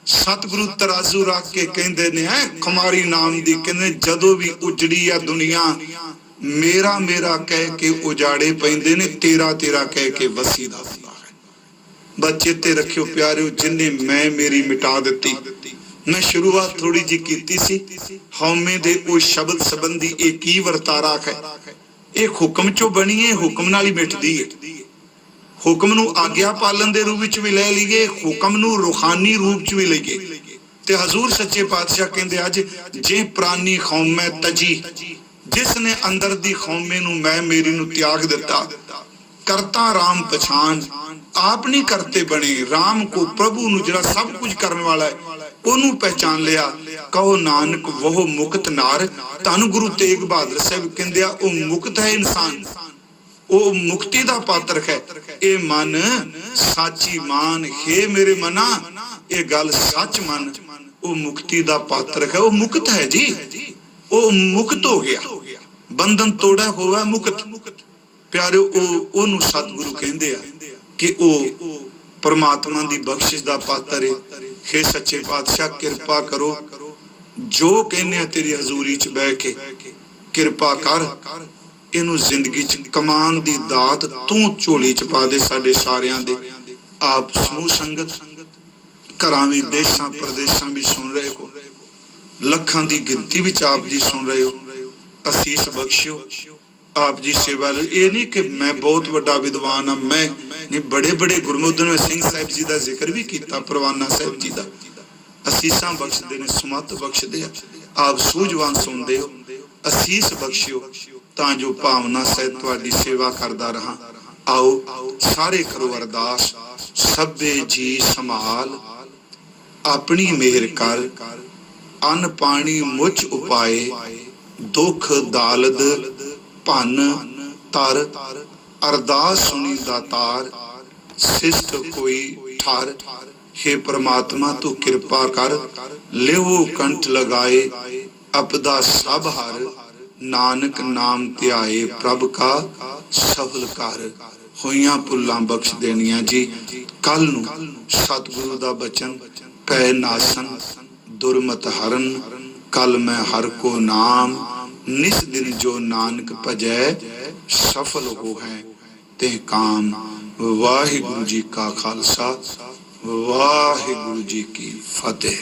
ਸਤਿਗੁਰੂ ਤਰਾਜ਼ੂ ਰੱਖ ਕੇ ਕਹਿੰਦੇ ਨੇ ਖੁਮਾਰੀ ਨਾਮ ਦੀ, ਕਹਿੰਦੇ ਜਦੋਂ ਵੀ ਉਜੜੀ ਆ ਦੁਨੀਆ, ਮੇਰਾ ਮੇਰਾ ਕਹਿ ਕੇ ਉਜਾੜੇ ਪੈਂਦੇ ਨੇ, ਤੇਰਾ ਤੇਰਾ ਕਹਿ ਕੇ ਵਸੀ ਦਾ ਹੁੰਦਾ ਹੈ। ਬੱਚੇ ਤੇ ਰੱਖਿਓ ਪਿਆਰਿਓ, ਜਿੰਨੇ ਮੈਂ ਮੇਰੀ ਮਿਟਾ ਦਿੱਤੀ। ਮੈਂ ਸ਼ੁਰੂਆਤ ਥੋੜੀ ਜੀ ਕੀਤੀ ਸੀ, ਹਉਮੈ ਦੇ ਉਹ ਸ਼ਬਦ ਸੰਬੰਧੀ ਇਹ ਕੀ ਵਰਤਾਰਾ ਹੈ। ਇਹ ਹੁਕਮ ਚੋਂ ਬਣੀ ਹੈ, ਹੁਕਮ ਨਾਲ ਹੀ ਮਿਟਦੀ ਹੈ। ਹੁਕਮ ਨੂੰ ਆਗਿਆ ਪਾਲਣ ਦੇ ਰੂਪ ਵਿੱਚ ਵੀ ਲੈ ਲਈਏ, ਹੁਕਮ ਨੂੰ ਰੂਹਾਨੀ ਰੂਪ ਚ ਵੀ ਲਈਏ। ਤੇ ਹਜ਼ੂਰ ਸੱਚੇ ਪਾਤਸ਼ਾਹ ਕਹਿੰਦੇ ਅੱਜ ਜੇ ਪ੍ਰਾਨੀ ਕੌਮੈ ਤਜੀ, ਜਿਸ ਨੇ ਅੰਦਰ ਦੀ ਕੌਮੇ ਨੂੰ ਮੈਂ ਮੇਰੀ ਨੂੰ ਤਿਆਗ ਦਿੱਤਾ, ਕਰਤਾ ਰਾਮ ਪਛਾਨ, ਆਪ ਨਹੀਂ ਕਰਤੇ ਬਣੇ, ਰਾਮ ਕੋ ਪ੍ਰਭੂ ਨੂੰ ਜਿਹੜਾ ਸਭ ਕੁਝ ਕਰਨ ਵਾਲਾ ਹੈ ਉਹਨੂੰ ਪਹਿਚਾਨ ਲਿਆ। ਕਹੋ ਨਾਨਕ ਵਹੁ ਮੁਕਤ ਨਾਰ। ਧੰਨ ਗੁਰੂ ਤੇਗ ਬਹਾਦਰ ਸਾਹਿਬ ਕਹਿੰਦੇ ਆ ਉਹ ਮੁਕਤ ਹੈ ਇਨਸਾਨ, ਉਹ ਮੁਕਤੀ ਦਾ ਪਾਤਰ ਹੈ। ਇਹ ਮਨ ਸਾਚੀ ਮਾਨ, ਹੈ ਮੇਰੇ ਮਨਾ ਇਹ ਗੱਲ ਸੱਚ ਮੰਨ, ਉਹ ਮੁਕਤੀ ਦਾ ਪਾਤਰ ਹੈ, ਉਹ ਮੁਕਤ ਹੈ ਜੀ, ਉਹ ਮੁਕਤ ਹੋ ਗਿਆ, ਬੰਧਨ ਤੋੜਾ ਹੋਇਆ ਮੁਕਤ। ਪਿਆਰਿਓ ਉਹਨੂੰ ਸਤਿਗੁਰੂ ਕਹਿੰਦੇ ਆ ਕਿ ਉਹ ਪਰਮਾਤਮਾ ਦੀ ਬਖਸ਼ਿਸ਼ ਦਾ ਪਾਤਰ ਹੈ। हे ਸੱਚੇ ਪਾਤਸ਼ਾਹ ਕਿਰਪਾ ਕਰੋ, ਜੋ ਕਹਿੰਦੇ ਆ ਤੇਰੀ ਹਜ਼ੂਰੀ ਚ ਬਹਿ ਕੇ ਕਿਰਪਾ ਕਰ, ਇਹਨੂੰ ਜ਼ਿੰਦਗੀ ਚ ਕਮਾਨ ਦੀ ਦਾਤ ਤੂੰ ਝੋਲੀ ਚ ਪਾ ਦੇ ਸਾਡੇ ਸਾਰਿਆਂ ਦੇ। ਆਪ ਸਮੂਹ ਸੰਗਤ ਘਰਾਂ ਵੀ, ਦੇਸ਼ਾਂ ਪ੍ਰਦੇਸ਼ਾਂ ਵੀ ਸੁਣ ਰਹੇ ਹੋ, ਲੱਖਾਂ ਦੀ ਗਿਣਤੀ ਵਿੱਚ ਆਪ ਜੀ ਸੁਣ ਰਹੇ ਹੋ। ਅਸੀਸ ਬਖਸ਼ਿਓ, ਆਪ ਜੀ ਸੇਵਾ ਲਈ। ਇਹ ਨਹੀਂ ਕਿ ਮੈਂ ਬਹੁਤ ਵੱਡਾ ਵਿਦਵਾਨ ਹਾਂ, ਮੈਂ ਨਹੀਂ, ਬੜੇ ਬੜੇ ਗੁਰਮੁਖਨ ਸਿੰਘ ਸਾਹਿਬ ਜੀ ਦਾ ਜ਼ਿਕਰ ਵੀ ਕੀਤਾ, ਪਰਵਾਨਾ ਸਾਹਿਬ ਜੀ ਦਾ। ਅਸੀਸਾਂ ਬਖਸ਼ਦੇ ਨੇ, ਸੁਮਤ ਬਖਸ਼ਦੇ ਆ। ਆਪ ਸੂਝਵਾਨ ਸੁਣਦੇ ਹੋ, ਅਸੀਸ ਬਖਸ਼ਿਓ ਤਾਂ ਜੋ ਭਾਵਨਾ ਸਹਿਤ ਤੁਹਾਡੀ ਸੇਵਾ ਕਰਦਾ ਰਹਾ। ਆਓ ਸਾਰੇ ਕਰੋ ਅਰਦਾਸ, ਸਭੇ ਜੀ ਸੰਭਾਲ, ਆਪਣੀ ਮਿਹਰ ਕਰ, ਅੰਨ ਪਾਣੀ ਮੁੱਚ ਉਪਾਏ, ਦੁੱਖ ਦਾਲਦ ਭਨ ਤਰ, ਅਰਦਾਸ ਸੁਣੀ ਦਾਤਾਰ, ਸਿਸ਼ਟ ਕੋਈ ਠਰ। हे परमात्मा तू कृपा कर, लेवो कंठ लगाए अपदा सब हर, नानक नाम ध्याए प्रभ का सफल कर। होइयां भुल्लां बख्श देनियां जी। कल नूं सतगुरु दा बचन, पै नासन दुरमत हरन, कल मैं हर को नाम, निस दिन जो नानक भजै सफल हो है ते काम। वाहिगुरु जी का खालसा, वाहिगुरु जी की फतेह।